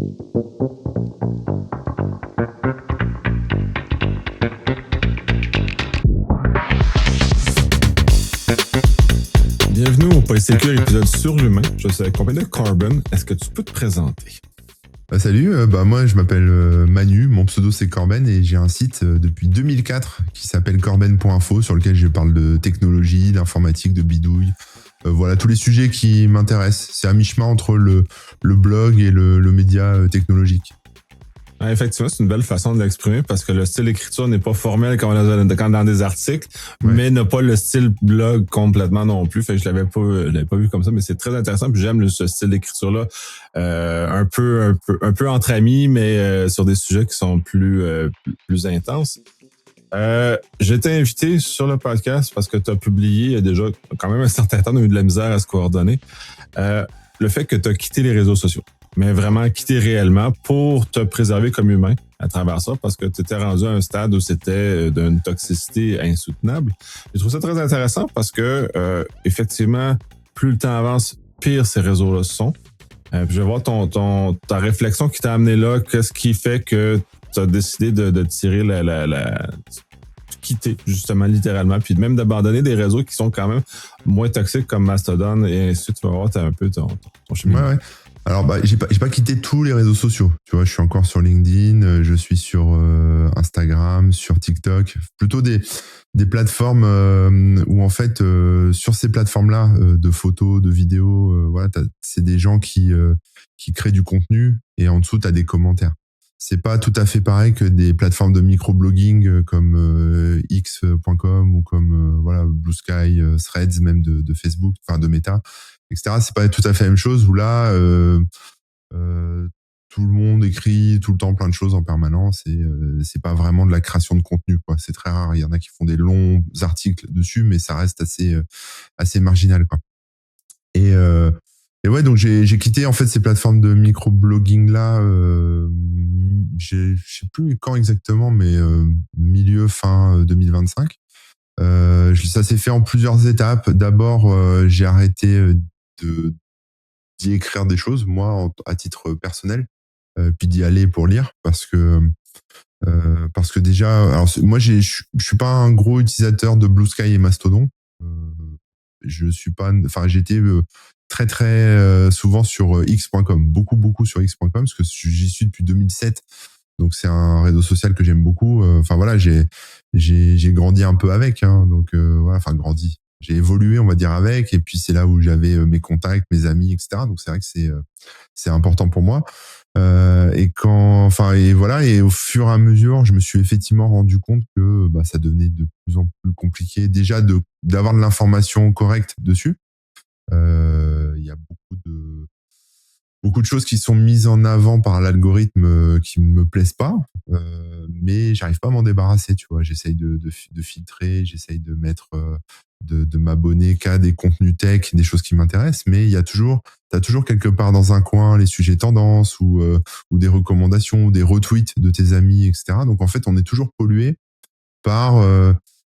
Bienvenue au PolySecure épisode sur l'humain. Je suis accompagné de Carbon. Est-ce que tu peux te présenter? Salut, moi je m'appelle Manu, mon pseudo c'est Corben et j'ai un site depuis 2004 qui s'appelle corben.info sur lequel je parle de technologie, d'informatique, de bidouille. Voilà, tous les sujets qui m'intéressent. C'est à mi-chemin entre le blog et le média technologique. Ah, effectivement, c'est une belle façon de l'exprimer parce que le style d'écriture n'est pas formel comme dans des articles, mais n'a pas le style blog complètement non plus. Fait que je l'avais pas vu comme ça, mais c'est très intéressant. Puis j'aime ce style d'écriture-là, un peu entre amis, mais sur des sujets qui sont plus intenses. J'ai été invité sur le podcast parce que tu as publié il y a déjà quand même un certain temps, on a eu de la misère à se coordonner. Le fait que tu as quitté les réseaux sociaux, mais vraiment quitté réellement pour te préserver comme humain à travers ça, parce que tu étais rendu à un stade où c'était d'une toxicité insoutenable. Je trouve ça très intéressant parce que, effectivement, plus le temps avance, pire ces réseaux-là sont. Puis je vais voir ta réflexion qui t'a amené là. Qu'est-ce qui fait que tu as décidé de tirer quitter, justement, littéralement, puis même d'abandonner des réseaux qui sont quand même moins toxiques comme Mastodon et ainsi de suite. Tu vas voir, t'as un peu ton cheminement. Ouais. Alors, j'ai pas quitté tous les réseaux sociaux. Tu vois, je suis encore sur LinkedIn, je suis sur Instagram, sur TikTok. Plutôt des plateformes où, en fait, sur ces plateformes-là, de photos, de vidéos, voilà, c'est des gens qui créent du contenu et en dessous, t'as des commentaires. C'est pas tout à fait pareil que des plateformes de microblogging comme x.com ou comme voilà Blue Sky, Threads, même de Facebook, enfin de Meta, etc. C'est pas tout à fait la même chose où là tout le monde écrit tout le temps plein de choses en permanence et c'est pas vraiment de la création de contenu, quoi. C'est très rare. Il y en a qui font des longs articles dessus, mais ça reste assez marginal, quoi. Et ouais, donc j'ai quitté en fait ces plateformes de microblogging là. Je sais plus quand exactement, mais fin 2025. Ça s'est fait en plusieurs étapes. D'abord, j'ai arrêté d'y écrire des choses, moi, à titre personnel, puis d'y aller pour lire, parce que déjà, alors moi, je suis pas un gros utilisateur de Blue Sky et Mastodon. Je suis pas, enfin, j'étais très très souvent sur x.com, beaucoup sur x.com, parce que j'y suis depuis 2007. Donc c'est un réseau social que j'aime beaucoup. Enfin voilà, j'ai grandi un peu avec, hein, donc voilà, enfin grandi. J'ai évolué, on va dire, avec, et puis c'est là où j'avais mes contacts, mes amis, etc. Donc c'est vrai que c'est important pour moi. Et voilà, et au fur et à mesure, je me suis effectivement rendu compte que ça devenait de plus en plus compliqué déjà d'avoir de l'information correcte dessus. Il y a beaucoup de choses qui sont mises en avant par l'algorithme qui me plaisent pas, mais j'arrive pas à m'en débarrasser, tu vois. J'essaye de filtrer, j'essaye de mettre, de m'abonner qu'à des contenus tech, des choses qui m'intéressent, mais t'as toujours quelque part dans un coin les sujets tendances ou des recommandations, ou des retweets de tes amis, etc. Donc en fait, on est toujours pollué par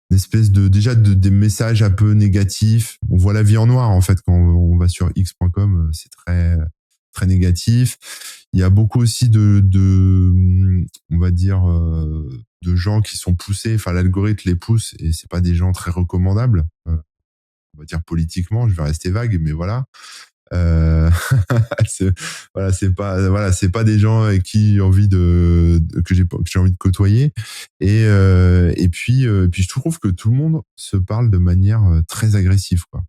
une espèce des messages un peu négatifs. On voit la vie en noir en fait quand on va sur x.com, c'est très très négatif. Il y a beaucoup aussi on va dire de gens qui sont poussés, enfin l'algorithme les pousse et c'est pas des gens très recommandables, on va dire politiquement, je vais rester vague, mais voilà. C'est pas des gens avec qui j'ai envie que j'ai envie de côtoyer, et puis je trouve que tout le monde se parle de manière très agressive, quoi.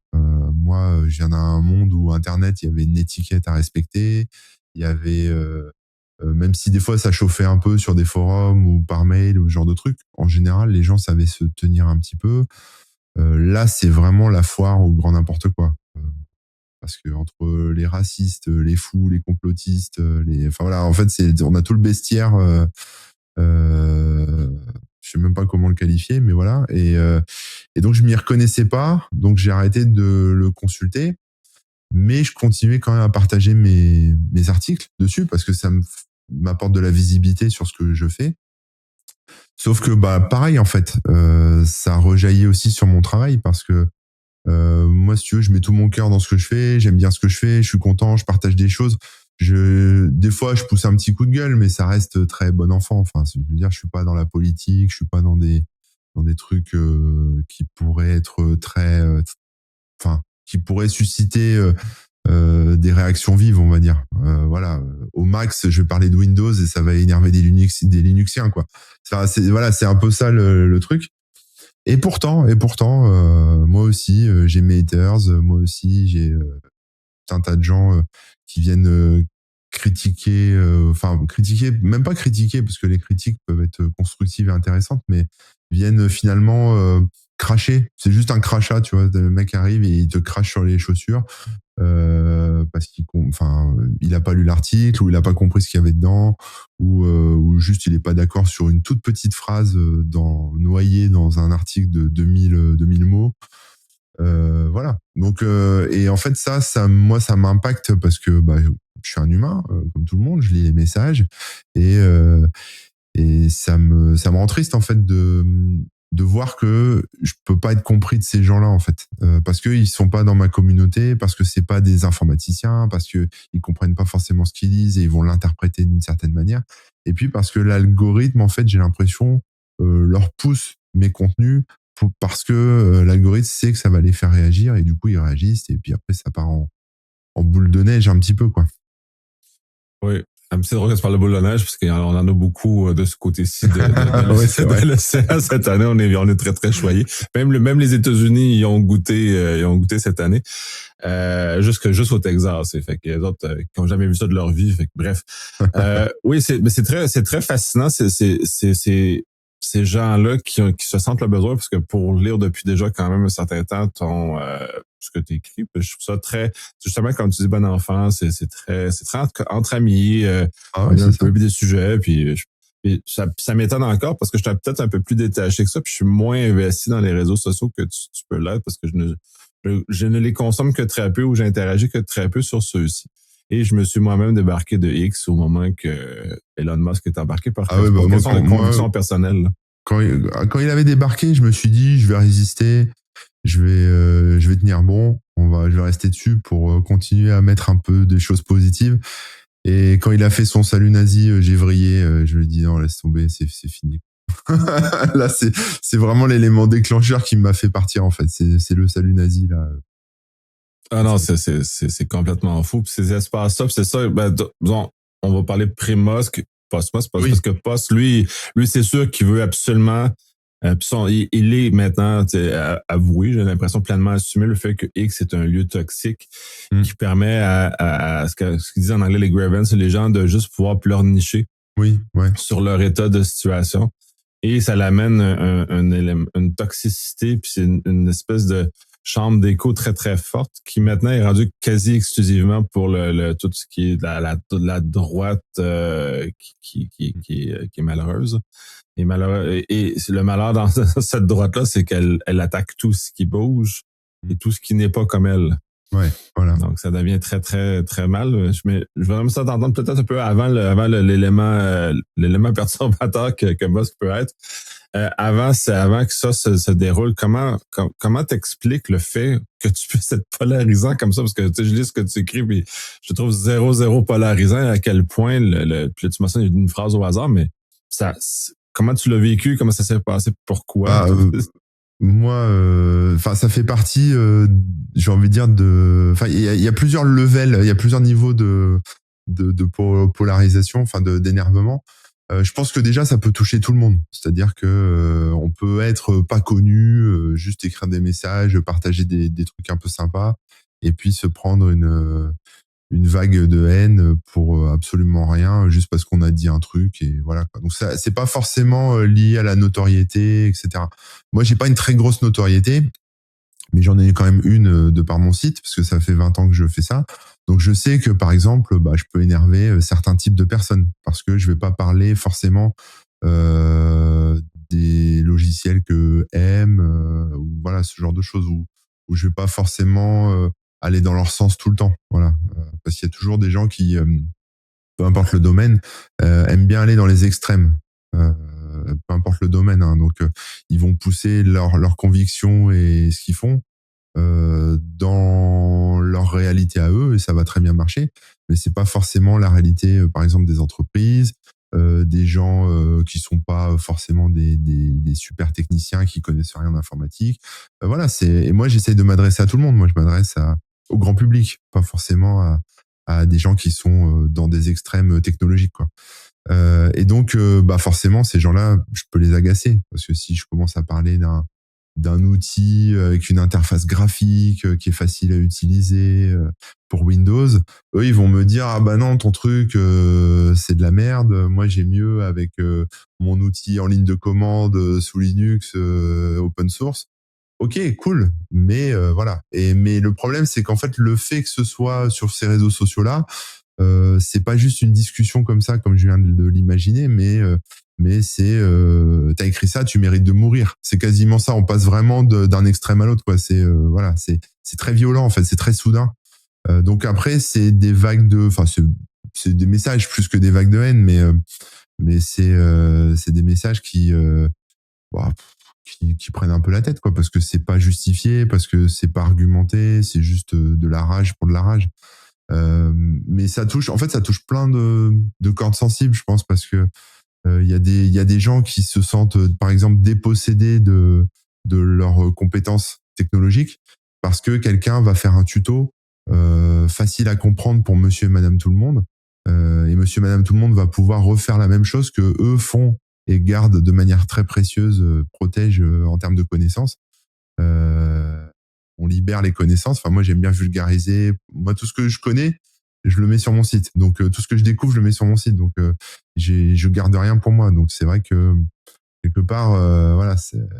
Moi, je viens d'un monde où Internet, il y avait une étiquette à respecter, il y avait même si des fois ça chauffait un peu sur des forums ou par mail ou ce genre de trucs, en général les gens savaient se tenir un petit peu. Là, c'est vraiment la foire au grand n'importe quoi. Parce que entre les racistes, les fous, les complotistes, enfin voilà, en fait, on a tout le bestiaire. Je sais même pas comment le qualifier, mais voilà. Et donc je m'y reconnaissais pas, donc j'ai arrêté de le consulter, mais je continuais quand même à partager mes articles dessus parce que ça m'apporte de la visibilité sur ce que je fais. Sauf que pareil en fait, ça rejaillit aussi sur mon travail parce que moi, si tu veux, je mets tout mon cœur dans ce que je fais, j'aime bien ce que je fais, je suis content, je partage des choses. Des fois, je pousse un petit coup de gueule, mais ça reste très bon enfant. Enfin, je veux dire, je suis pas dans la politique, je suis pas dans des trucs qui pourraient être très, enfin, qui pourraient susciter des réactions vives, on va dire. Voilà, au max, je vais parler de Windows et ça va énerver des Linuxiens, quoi. Voilà, c'est un peu ça le truc. Et pourtant, moi aussi, j'ai mes haters, moi aussi, j'ai un tas de gens qui viennent critiquer, critiquer, même pas critiquer, parce que les critiques peuvent être constructives et intéressantes, mais viennent finalement cracher. C'est juste un crachat, tu vois. Le mec arrive et il te crache sur les chaussures parce il a pas lu l'article, ou il a pas compris ce qu'il y avait dedans, ou juste il est pas d'accord sur une toute petite phrase noyée dans un article de 2000 mots. Voilà. Donc et en fait moi ça m'impacte parce que je suis un humain comme tout le monde, je lis les messages et ça me rend triste en fait de voir que je peux pas être compris de ces gens-là en fait parce que ils sont pas dans ma communauté, parce que c'est pas des informaticiens, parce que ils comprennent pas forcément ce qu'ils disent et ils vont l'interpréter d'une certaine manière, et puis parce que l'algorithme en fait j'ai l'impression leur pousse mes contenus parce que l'algorithme sait que ça va les faire réagir et du coup ils réagissent et puis après ça part en boule de neige un petit peu, quoi. Oui. C'est drôle que tu parles de boule de neige parce qu'on en a beaucoup de ce côté-ci de ouais, c'est vrai. l'océan cette année. On est très très choyés. Même les États-Unis ils ont goûté cette année. Juste au Texas. Fait que les autres qui ont jamais vu ça de leur vie. Fait que bref. Oui, c'est très fascinant. Ces gens-là qui se sentent le besoin, parce que pour lire depuis déjà quand même un certain temps ce que tu écris, je trouve ça très, justement, comme tu dis, bon enfant, c'est très entre amis, Ah on ouais, a un c'est ça. peu des sujets, puis ça m'étonne encore parce que je suis peut-être un peu plus détaché que ça, puis je suis moins investi dans les réseaux sociaux que tu peux l'être, parce que je ne les consomme que très peu, ou j'interagis que très peu sur ceux-ci. Et je me suis moi-même débarqué de X au moment que Elon Musk est embarqué Ah ouais, pour moi, conviction personnelle. quand il avait débarqué, je me suis dit, je vais résister, je vais tenir bon, je vais rester dessus pour continuer à mettre un peu des choses positives. Et quand il a fait son salut nazi, j'ai vrillé, je lui ai dit non, laisse tomber, c'est fini. Là, c'est vraiment l'élément déclencheur qui m'a fait partir, en fait. C'est le salut nazi, là. Ah non, c'est complètement fou. Puis ces espaces-là, puis c'est ça, disons, on va parler pré-Musk, post-Musk, Oui. parce que Post, lui, c'est sûr qu'il veut absolument, puis il est maintenant avoué, j'ai l'impression, pleinement assumé le fait que X est un lieu toxique qui permet à ce qu'ils disent en anglais les Grevens, les gens de juste pouvoir pleurnicher Oui, ouais. sur leur état de situation. Et ça l'amène une toxicité, puis c'est une espèce de chambre d'écho très très forte qui maintenant est rendue quasi exclusivement pour tout ce qui est de la droite qui est malheureuse. Et le malheur dans cette droite-là, c'est qu'elle attaque tout ce qui bouge et tout ce qui n'est pas comme elle. Ouais, voilà. Donc, ça devient très, très, très mal. Je vais même ça t'entendre peut-être un peu avant l'élément perturbateur que Musk peut être. Avant que ça se déroule, comment t'expliques le fait que tu puisses être polarisant comme ça? Parce que je lis ce que tu écris, puis je trouve zéro polarisant, à quel point puis là, tu mentionnes une phrase au hasard, mais comment tu l'as vécu? Comment ça s'est passé? Pourquoi? Moi, ça fait partie, j'ai envie de dire, il y a plusieurs levels, il y a plusieurs niveaux de polarisation, d'énervement. Je pense que déjà, ça peut toucher tout le monde. C'est-à-dire que on peut être pas connu, juste écrire des messages, partager des trucs un peu sympas, et puis se prendre une vague de haine pour absolument rien, juste parce qu'on a dit un truc, et voilà, quoi. Donc ça, c'est pas forcément lié à la notoriété, etc. Moi, j'ai pas une très grosse notoriété, mais j'en ai quand même une de par mon site, parce que ça fait 20 ans que je fais ça. Donc je sais que, par exemple, je peux énerver certains types de personnes, parce que je vais pas parler forcément des logiciels que aiment, ou voilà, ce genre de choses, où je vais pas forcément aller dans leur sens tout le temps. Voilà. Parce qu'il y a toujours des gens qui, peu importe le domaine, aiment bien aller dans les extrêmes. Peu importe le domaine, hein. Donc ils vont pousser leurs convictions et ce qu'ils font dans leur réalité à eux et ça va très bien marcher. Mais c'est pas forcément la réalité, par exemple, des entreprises, des gens qui sont pas forcément des super techniciens qui connaissent rien d'informatique. Voilà, et moi j'essaye de m'adresser à tout le monde. Moi je m'adresse au grand public, pas forcément à des gens qui sont dans des extrêmes technologiques, quoi. Et donc, bah forcément, ces gens-là, je peux les agacer parce que si je commence à parler d'un outil avec une interface graphique qui est facile à utiliser pour Windows, eux ils vont me dire ah bah non ton truc c'est de la merde. Moi j'ai mieux avec mon outil en ligne de commande sous Linux open source. Ok, cool, mais voilà. Mais le problème c'est qu'en fait le fait que ce soit sur ces réseaux sociaux là, c'est pas juste une discussion comme ça, comme je viens de l'imaginer, mais c'est t'as écrit ça, tu mérites de mourir. C'est quasiment ça. On passe vraiment d'un extrême à l'autre, quoi. C'est voilà, c'est très violent en fait, c'est très soudain. Donc après, c'est des vagues enfin c'est des messages plus que des vagues de haine, mais c'est des messages bah, qui prennent un peu la tête, quoi, parce que c'est pas justifié, parce que c'est pas argumenté, c'est juste de la rage pour de la rage. Mais ça touche plein de cordes sensibles, je pense, parce que il y a des gens qui se sentent, par exemple, dépossédés de leurs compétences technologiques parce que quelqu'un va faire un tuto facile à comprendre pour Monsieur et Madame tout le monde, et Monsieur et Madame tout le monde va pouvoir refaire la même chose que eux font et gardent de manière très précieuse, protègent en termes de connaissances. Euh, on libère les connaissances. Enfin, moi, j'aime bien vulgariser. Moi, tout ce que je connais, je le mets sur mon site. Donc, tout ce que je découvre, je le mets sur mon site. Donc, je garde rien pour moi. Donc, c'est vrai que quelque part, voilà,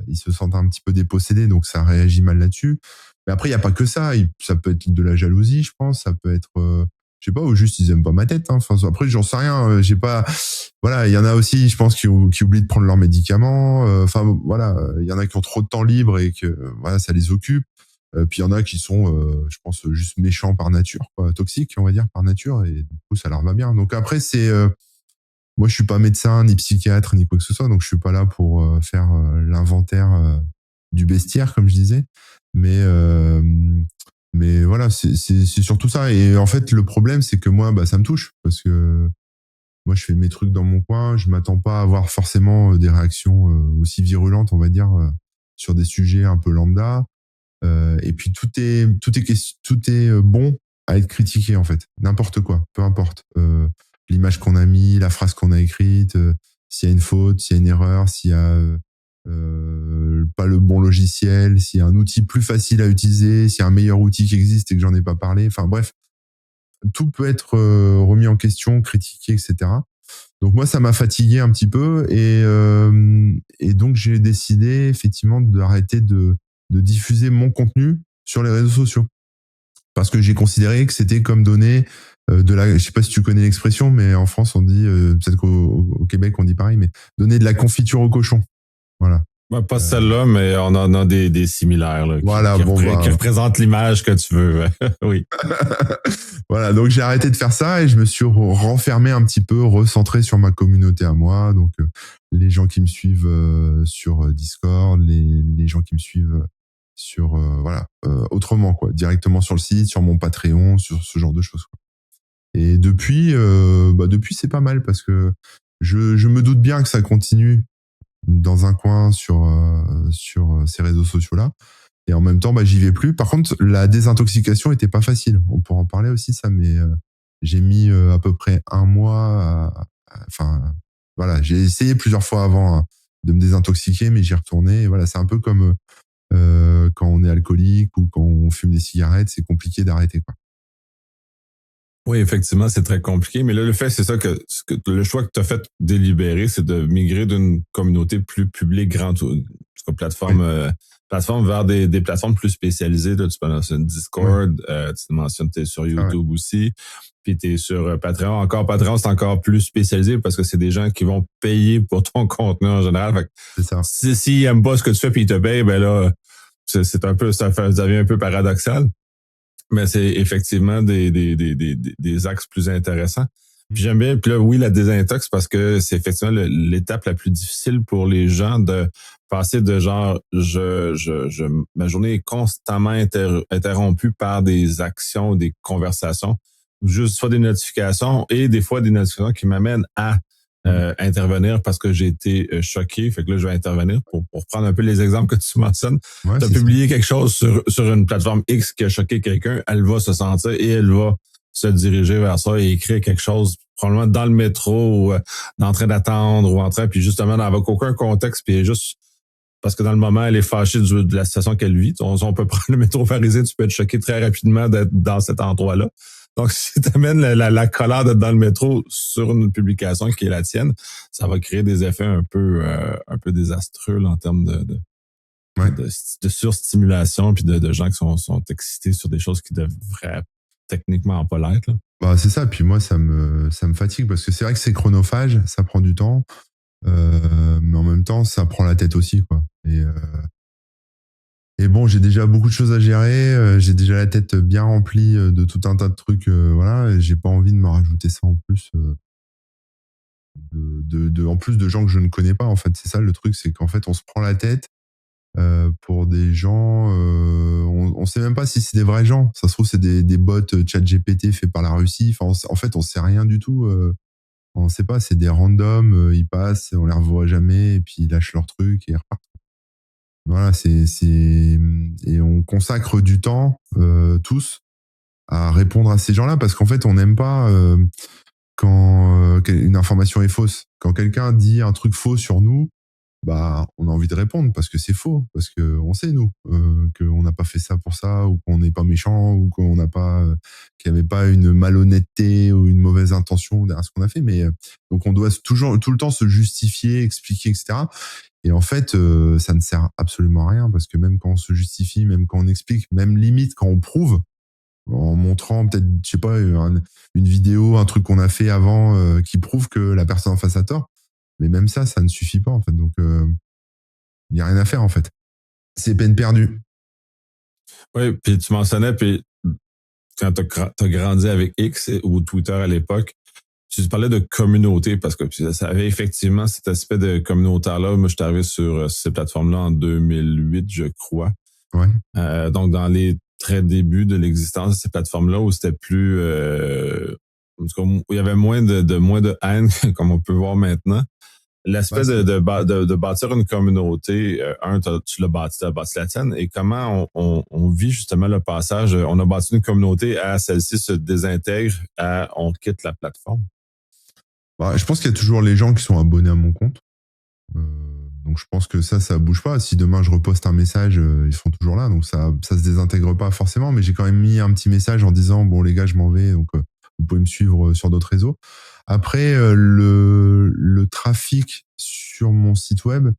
ils se sentent un petit peu dépossédés. Donc, ça réagit mal là-dessus. Mais après, il y a pas que ça. Ça peut être de la jalousie, je pense. Ça peut être, je sais pas, ou juste ils aiment pas ma tête. Hein. Enfin, après, j'en sais rien. J'ai pas. Voilà, il y en a aussi, je pense, qui oublient de prendre leurs médicaments. Enfin, voilà, il y en a qui ont trop de temps libre et que voilà, ça les occupe. Puis il y en a qui sont, je pense, juste méchants par nature, quoi, toxiques, on va dire, par nature, et du coup, ça leur va bien. Donc après, moi, je suis pas médecin, ni psychiatre, ni quoi que ce soit, donc je suis pas là pour faire l'inventaire du bestiaire, comme je disais. Mais, euh, mais voilà, c'est surtout ça. Et en fait, le problème, c'est que moi, bah, ça me touche, parce que moi, je fais mes trucs dans mon coin, je m'attends pas à avoir forcément des réactions aussi virulentes, on va dire, sur des sujets un peu lambda. Et puis tout est bon à être critiqué en fait, n'importe quoi, peu importe l'image qu'on a mis, la phrase qu'on a écrite, s'il y a une faute, s'il y a une erreur, s'il y a pas le bon logiciel, s'il y a un outil plus facile à utiliser, s'il y a un meilleur outil qui existe et que j'en ai pas parlé, enfin bref, tout peut être remis en question, critiqué, etc. Donc moi, ça m'a fatigué un petit peu et donc j'ai décidé effectivement d'arrêter de diffuser mon contenu sur les réseaux sociaux parce que j'ai considéré que c'était comme donner je sais pas si tu connais l'expression, mais en France on dit, peut-être qu'au Québec on dit pareil, mais donner de la confiture au cochon. Voilà. Ouais, pas celle-là, mais on en a des similaires là, voilà, qui représentent l'image que tu veux. Oui. Voilà, donc j'ai arrêté de faire ça et je me suis renfermé un petit peu, recentré sur ma communauté à moi. Donc les gens qui me suivent sur Discord, les gens qui me suivent sur voilà, autrement quoi, directement sur le site, sur mon Patreon, sur ce genre de choses, quoi. Et depuis c'est pas mal parce que je me doute bien que ça continue dans un coin sur ces réseaux sociaux-là. Et en même temps, bah, j'y vais plus. Par contre, la désintoxication était pas facile. On pourra en parler aussi, ça, mais j'ai mis à peu près un mois. Enfin, voilà, j'ai essayé plusieurs fois avant de me désintoxiquer, mais j'y retournais. Et voilà, c'est un peu comme quand on est alcoolique ou quand on fume des cigarettes, c'est compliqué d'arrêter, quoi. Oui, effectivement, c'est très compliqué. Mais là, le fait, c'est ça le choix que tu as fait délibéré, c'est de migrer d'une communauté plus publique, grande, plateforme, oui. Plateforme vers des plateformes plus spécialisées. Là, tu mentionnes Discord, oui. Tu mentionnes que tu es sur YouTube aussi, puis tu es sur Patreon. Patreon, c'est encore plus spécialisé parce que c'est des gens qui vont payer pour ton contenu en général. Fait que c'est ça. S'ils n'aiment pas ce que tu fais puis ils te payent, ben là, c'est un peu, ça devient un peu paradoxal. Mais c'est effectivement des axes plus intéressants. Puis j'aime bien, puis là, oui, la désintox, parce que c'est effectivement l'étape la plus difficile pour les gens de passer de genre, ma journée est constamment interrompue par des actions, des conversations, juste soit des notifications et des fois des notifications qui m'amènent à intervenir parce que j'ai été choqué. Fait que là, je vais intervenir pour prendre un peu les exemples que tu mentionnes. Ouais, Tu as c'est ça. publié quelque chose sur une plateforme X qui a choqué quelqu'un, elle va se sentir et elle va se diriger vers ça et écrire quelque chose probablement dans le métro ou en train d'attendre ou en train, puis justement avec aucun contexte, puis juste parce que dans le moment, elle est fâchée de la situation qu'elle vit. On peut prendre le métro parisien, tu peux être choqué très rapidement d'être dans cet endroit-là. Donc, si tu amènes la colère d'être dans le métro sur une publication qui est la tienne, ça va créer des effets un peu désastreux là, en termes Ouais. de surstimulation puis de gens qui sont excités sur des choses qui devraient techniquement pas l'être. Là. Bah, c'est ça. Puis moi, ça me fatigue parce que c'est vrai que c'est chronophage, ça prend du temps. Mais en même temps, ça prend la tête aussi, quoi. Et bon, j'ai déjà beaucoup de choses à gérer. J'ai déjà la tête bien remplie de tout un tas de trucs. Voilà, et j'ai pas envie de me rajouter ça en plus. En plus de gens que je ne connais pas, en fait. C'est ça le truc, c'est qu'en fait, on se prend la tête pour des gens. On sait même pas si c'est des vrais gens. Ça se trouve, c'est des bots chat GPT faits par la Russie. Enfin, en fait, on sait rien du tout. On sait pas, c'est des randoms, ils passent, on les revoit jamais, et puis ils lâchent leur truc et ils repartent. Voilà, et on consacre du temps, tous, à répondre à ces gens-là, parce qu'en fait, on n'aime pas quand une information est fausse. Quand quelqu'un dit un truc faux sur nous, bah, on a envie de répondre parce que c'est faux, parce que on sait nous qu'on n'a pas fait ça pour ça, ou qu'on n'est pas méchant, ou qu'on n'a pas, qu'il n'y avait pas une malhonnêteté ou une mauvaise intention derrière ce qu'on a fait. Mais donc on doit toujours tout le temps se justifier, expliquer, etc. Et en fait, ça ne sert absolument à rien parce que même quand on se justifie, même quand on explique, même limite quand on prouve, en montrant peut-être, je sais pas, une vidéo, un truc qu'on a fait avant qui prouve que la personne en face a tort. Mais même ça ne suffit pas en fait. Donc, il n'y a rien à faire en fait. C'est peine perdue. Oui, puis tu mentionnais, puis quand tu as grandi avec X ou Twitter à l'époque, tu parlais de communauté parce que ça avait effectivement cet aspect de communautaire-là. Moi, je suis arrivé sur ces plateformes-là en 2008, je crois. Ouais. Donc, dans les très débuts de l'existence de ces plateformes-là, où c'était plus... en tout cas, où il y avait moins de haine, comme on peut voir maintenant. L'aspect de bâtir une communauté, tu l'as bâti la tienne, et comment on vit justement le passage, on a bâti une communauté à celle-ci se désintègre, à on quitte la plateforme. Bah, je pense qu'il y a toujours les gens qui sont abonnés à mon compte. Donc je pense que ça bouge pas. Si demain je reposte un message, ils sont toujours là, donc ça se désintègre pas forcément. Mais j'ai quand même mis un petit message en disant bon les gars, je m'en vais, donc vous pouvez me suivre sur d'autres réseaux. Après le trafic sur mon site web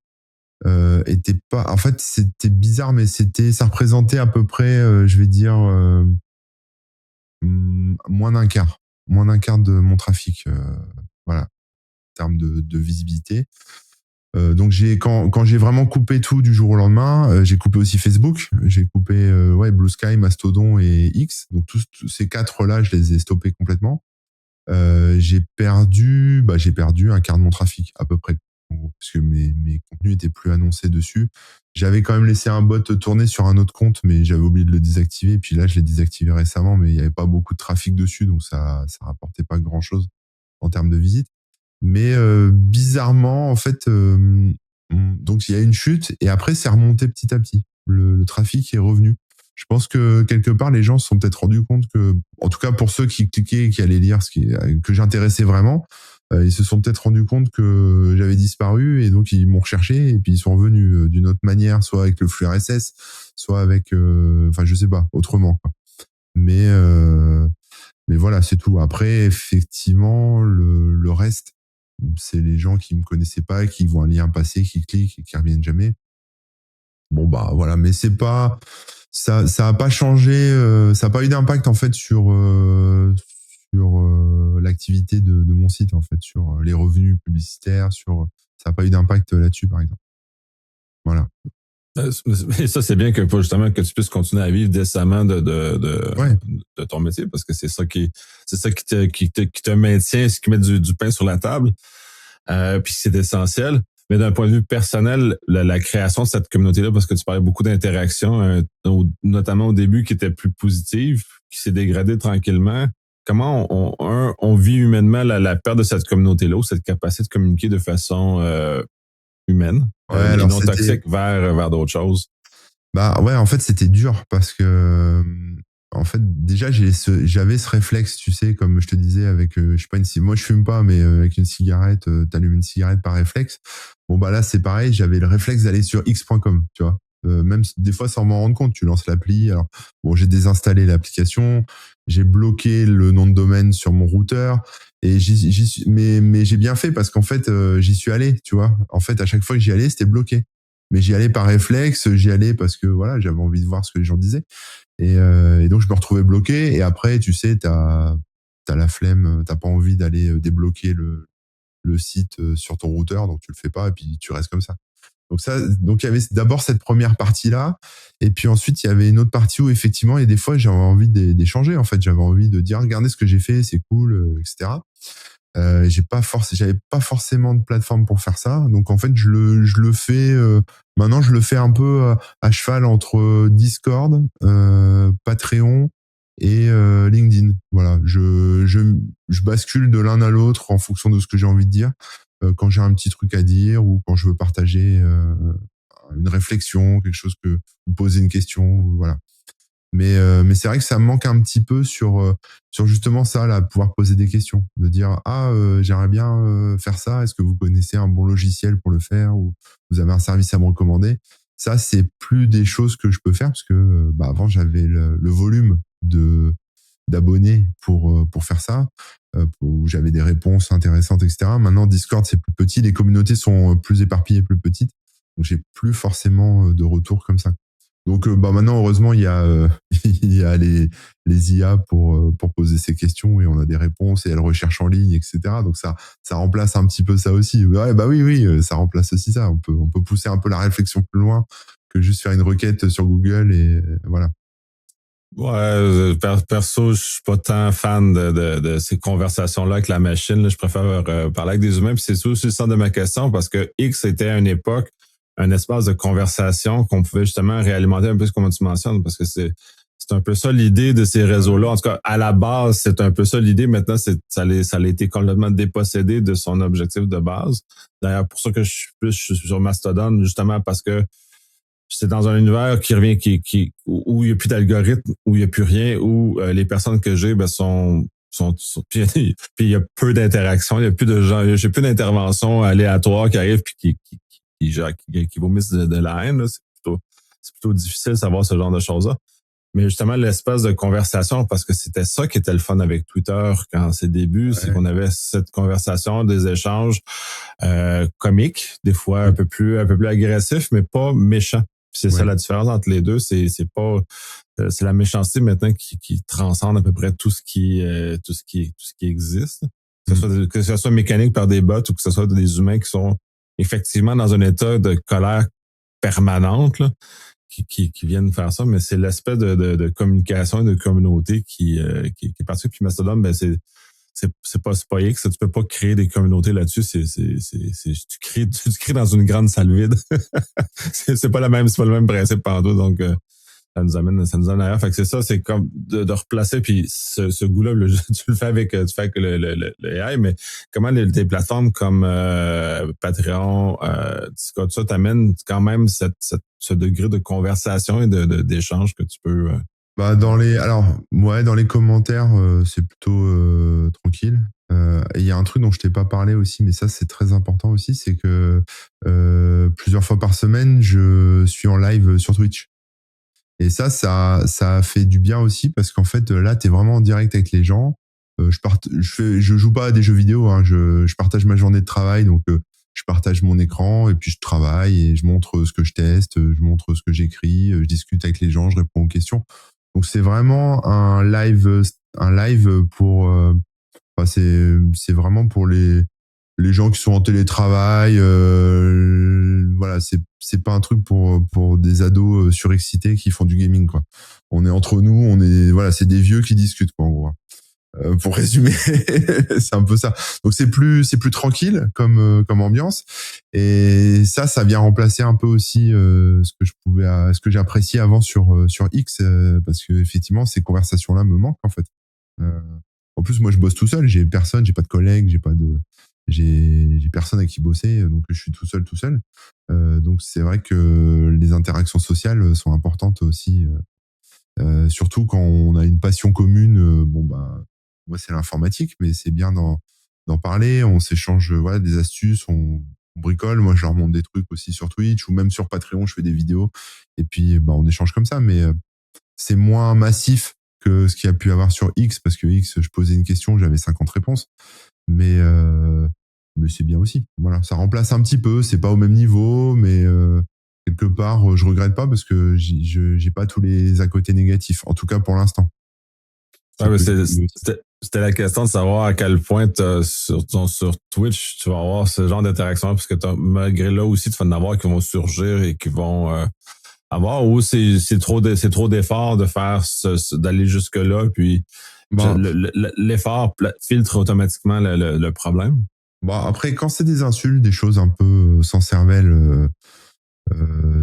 était pas. En fait, c'était bizarre, mais ça représentait à peu près, je vais dire moins d'un quart de mon trafic. Voilà, en termes de visibilité. Donc quand j'ai vraiment coupé tout du jour au lendemain, j'ai coupé aussi Facebook, j'ai coupé Blue Sky, Mastodon et X. Donc tous ces quatre là, je les ai stoppés complètement. J'ai perdu un quart de mon trafic à peu près, en gros, parce que mes contenus étaient plus annoncés dessus. J'avais quand même laissé un bot tourner sur un autre compte, mais j'avais oublié de le désactiver. Et puis là, je l'ai désactivé récemment, mais il n'y avait pas beaucoup de trafic dessus, donc ça rapportait pas grand chose en termes de visite. Mais bizarrement, en fait, donc il y a une chute et après c'est remonté petit à petit. Le trafic est revenu. Je pense que quelque part les gens se sont peut-être rendus compte que, en tout cas pour ceux qui cliquaient et qui allaient lire que j'intéressais vraiment, ils se sont peut-être rendus compte que j'avais disparu et donc ils m'ont recherché et puis ils sont revenus d'une autre manière, soit avec le flux RSS, soit avec, enfin je sais pas, autrement quoi. Mais voilà, c'est tout. Après, effectivement, le reste, c'est les gens qui me connaissaient pas, qui voient un lien passer, qui cliquent et qui reviennent jamais. Bon bah voilà, mais c'est pas ça a pas changé, ça a pas eu d'impact en fait sur l'activité de mon site en fait, sur les revenus publicitaires, ça a pas eu d'impact là-dessus par exemple. Voilà. Et ça, c'est bien que justement que tu puisses continuer à vivre décemment Ouais. de ton métier, parce que c'est ça qui te maintient, ce qui met du pain sur la table. Puis c'est essentiel. Mais d'un point de vue personnel, la création de cette communauté-là, parce que tu parlais beaucoup d'interactions, notamment au début, qui était plus positive, qui s'est dégradée tranquillement. Comment on vit humainement la perte de cette communauté-là, ou cette capacité de communiquer de façon humaine, Ouais, et alors non toxique vers d'autres choses? Bah ouais, en fait, c'était dur parce que, en fait, déjà, j'avais ce réflexe, tu sais, comme je te disais, avec, je sais pas, moi je fume pas, mais avec une cigarette, t'allumes une cigarette par réflexe. Bon, bah là, c'est pareil, j'avais le réflexe d'aller sur x.com, tu vois. Même des fois sans m'en rendre compte, tu lances l'appli. Alors, bon, j'ai désinstallé l'application, j'ai bloqué le nom de domaine sur mon routeur. Et mais j'ai bien fait parce qu'en fait, j'y suis allé, tu vois. En fait, à chaque fois que j'y allais, c'était bloqué. Mais j'y allais par réflexe, j'y allais parce que voilà, j'avais envie de voir ce que les gens disaient. Et donc je me retrouvais bloqué. Et après, tu sais, t'as la flemme, t'as pas envie d'aller débloquer le site sur ton routeur, donc tu le fais pas et puis tu restes comme ça. Donc il y avait d'abord cette première partie là, et puis ensuite il y avait une autre partie où effectivement, et des fois j'avais envie d'échanger. En fait, j'avais envie de dire regardez ce que j'ai fait, c'est cool, etc. J'avais pas forcément de plateforme pour faire ça. Donc en fait, je le fais maintenant, je le fais un peu à cheval entre Discord, Patreon et LinkedIn. Voilà, je bascule de l'un à l'autre en fonction de ce que j'ai envie de dire. Quand j'ai un petit truc à dire ou quand je veux partager une réflexion, quelque chose que ou poser une question, voilà. Mais c'est vrai que ça me manque un petit peu sur justement ça, là, pouvoir poser des questions, de dire j'aimerais bien faire ça. Est-ce que vous connaissez un bon logiciel pour le faire ou vous avez un service à me recommander? Ça, c'est plus des choses que je peux faire parce que bah, avant j'avais le volume de d'abonnés pour faire ça, où j'avais des réponses intéressantes, etc. Maintenant, Discord, c'est plus petit, les communautés sont plus éparpillées, plus petites, donc j'ai plus forcément de retours comme ça. Donc bah maintenant, heureusement, il y a il y a les IA pour poser ces questions et on a des réponses et elles recherchent en ligne, etc. Donc ça remplace un petit peu ça aussi. Ouais, bah oui, ça remplace aussi ça. On peut pousser un peu la réflexion plus loin que juste faire une requête sur Google et voilà. Ouais, perso, je suis pas tant fan de ces conversations-là avec la machine. Là. Je préfère parler avec des humains. Puis c'est aussi le centre de ma question parce que X était à une époque un espace de conversation qu'on pouvait justement réalimenter un peu comme tu mentionnes, parce que c'est un peu ça l'idée de ces réseaux-là. En tout cas, à la base, c'est un peu ça l'idée. Maintenant, ça a été complètement dépossédé de son objectif de base. D'ailleurs, pour ça que je suis sur Mastodon, justement parce que c'est dans un univers qui revient, où il n'y a plus d'algorithme, où il n'y a plus rien, où les personnes que j'ai puis il y a peu d'interactions, il y a plus de gens, j'ai plus d'interventions aléatoires qui arrivent puis qui vomissent de la haine. Là. C'est plutôt difficile de savoir ce genre de choses-là. Mais justement, l'espace de conversation, parce que c'était ça qui était le fun avec Twitter quand c'est début, c'est qu'on avait cette conversation, des échanges comiques, des fois un peu plus agressifs, mais pas méchants. Puis c'est ça la différence entre les deux, c'est la méchanceté maintenant qui transcende à peu près tout ce qui existe. Que ce soit mécanique par des bots ou que ce soit des humains qui sont effectivement dans un état de colère permanente, là, qui viennent faire ça, mais c'est l'aspect de communication et de communauté qui est particulier. Puis Mastodon, ben c'est pas X, tu peux pas créer des communautés là-dessus, tu crées dans une grande salle vide. c'est pas le même principe pendant donc ça nous amène ailleurs. Fait que c'est ça, c'est comme de replacer, puis ce goût-là, tu le fais avec le AI, mais comment des plateformes comme Patreon, Discord, ça t'amène quand même ce degré de conversation et d'échange que tu peux. Bah dans les commentaires, c'est plutôt tranquille. Et il y a un truc dont je t'ai pas parlé aussi, mais ça c'est très important aussi, c'est que plusieurs fois par semaine, je suis en live sur Twitch. Et ça fait du bien aussi parce qu'en fait, là, t'es vraiment en direct avec les gens. Je joue pas à des jeux vidéo, hein, je partage ma journée de travail, donc je partage mon écran et puis je travaille et je montre ce que je teste, je montre ce que j'écris, je discute avec les gens, je réponds aux questions. Donc c'est vraiment un live pour, c'est vraiment pour les gens qui sont en télétravail, voilà, c'est pas un truc pour des ados surexcités qui font du gaming, quoi. On est entre nous, voilà, c'est des vieux qui discutent, quoi, en gros. Pour résumer, c'est un peu ça. Donc c'est plus tranquille comme ambiance, et ça vient remplacer un peu aussi ce que j'appréciais avant sur X, parce que effectivement ces conversations là me manquent en fait. Euh, En plus moi je bosse tout seul, j'ai personne, j'ai pas de collègues, j'ai personne avec qui bosser, donc je suis tout seul. Donc c'est vrai que les interactions sociales sont importantes aussi, surtout quand on a une passion commune. Bon bah moi c'est l'informatique, mais c'est bien d'en parler, on s'échange voilà des astuces, on bricole, moi je leur montre des trucs aussi sur Twitch ou même sur Patreon, je fais des vidéos et puis bah on échange comme ça, mais c'est moins massif que ce qu'il y a pu avoir sur X, parce que X, je posais une question, j'avais 50 réponses, mais c'est bien aussi. Voilà, ça remplace un petit peu, c'est pas au même niveau, mais quelque part, je regrette pas parce que j'ai pas tous les à côté négatifs, en tout cas pour l'instant. Ouais, mais c'était la question de savoir à quel point sur Twitch, tu vas avoir ce genre d'interaction, parce que malgré là aussi, tu vas en avoir qui vont surgir et qui vont avoir, ou c'est trop d'efforts de faire d'aller jusque-là, puis l'effort filtre automatiquement le problème. Bon, après, quand c'est des insultes, des choses un peu sans cervelle,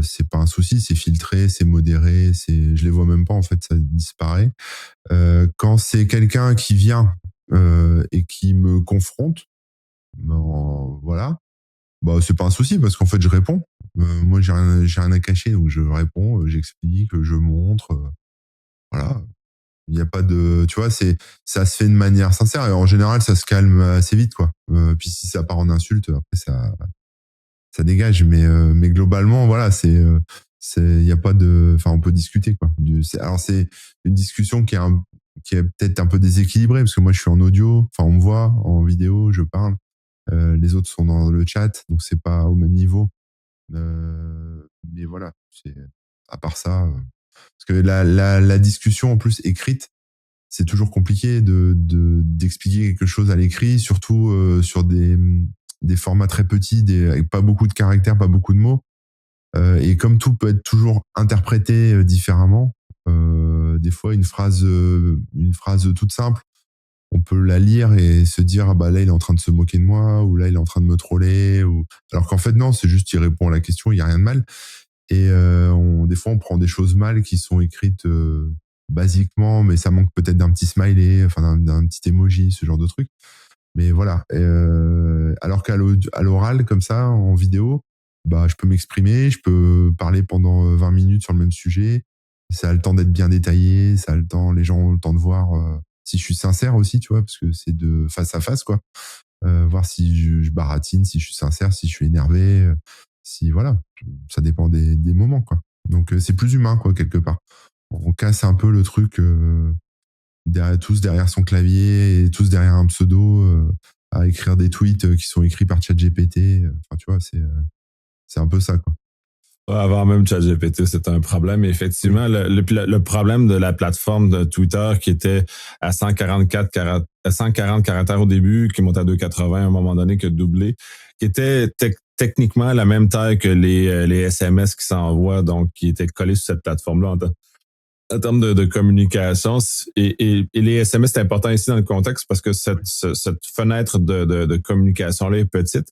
c'est pas un souci, c'est filtré, c'est modéré, je les vois même pas en fait, ça disparaît. Quand c'est quelqu'un qui vient et qui me confronte, ben, voilà, bah c'est pas un souci parce qu'en fait je réponds. Moi j'ai rien à cacher, donc je réponds, j'explique, je montre, voilà. Il n'y a pas de, tu vois, ça se fait de manière sincère et en général ça se calme assez vite, quoi. Puis si ça part en insulte, après ça dégage, mais globalement voilà, il y a pas de, enfin on peut discuter, quoi. Alors c'est une discussion qui est peut-être un peu déséquilibrée parce que moi je suis en audio, enfin on me voit en vidéo, je parle, les autres sont dans le chat, donc c'est pas au même niveau. Mais voilà, c'est à part ça, parce que la discussion en plus écrite, c'est toujours compliqué d'expliquer quelque chose à l'écrit, surtout sur des formats très petits, avec pas beaucoup de caractères, pas beaucoup de mots. Et comme tout peut être toujours interprété différemment, des fois une phrase toute simple, on peut la lire et se dire ah bah là il est en train de se moquer de moi, ou là il est en train de me troller, alors qu'en fait non, c'est juste il répond à la question, il y a rien de mal. Et des fois on prend des choses mal qui sont écrites basiquement, mais ça manque peut-être d'un petit smiley, enfin d'un petit emoji, ce genre de truc. Mais voilà. Alors qu'à l'oral, comme ça, en vidéo, bah, je peux m'exprimer, je peux parler pendant 20 minutes sur le même sujet. Ça a le temps d'être bien détaillé, ça a le temps, les gens ont le temps de voir si je suis sincère aussi, tu vois, parce que c'est de face à face, quoi. Voir si je baratine, si je suis sincère, si je suis énervé, si voilà, ça dépend des moments, quoi. Donc c'est plus humain, quoi, quelque part. On casse un peu le truc tous derrière son clavier et tous derrière un pseudo à écrire des tweets qui sont écrits par ChatGPT. Enfin, tu vois, c'est un peu ça, quoi. Avant même ChatGPT, c'était un problème. Et effectivement, le problème de la plateforme de Twitter qui était à 140 caractères au début, qui monte à 280 à un moment donné, qui a doublé, qui était techniquement la même taille que les SMS qui s'envoient, donc qui étaient collés sur cette plateforme-là en termes de communication. Et les SMS, c'est important ici dans le contexte parce que cette fenêtre de communication-là est petite.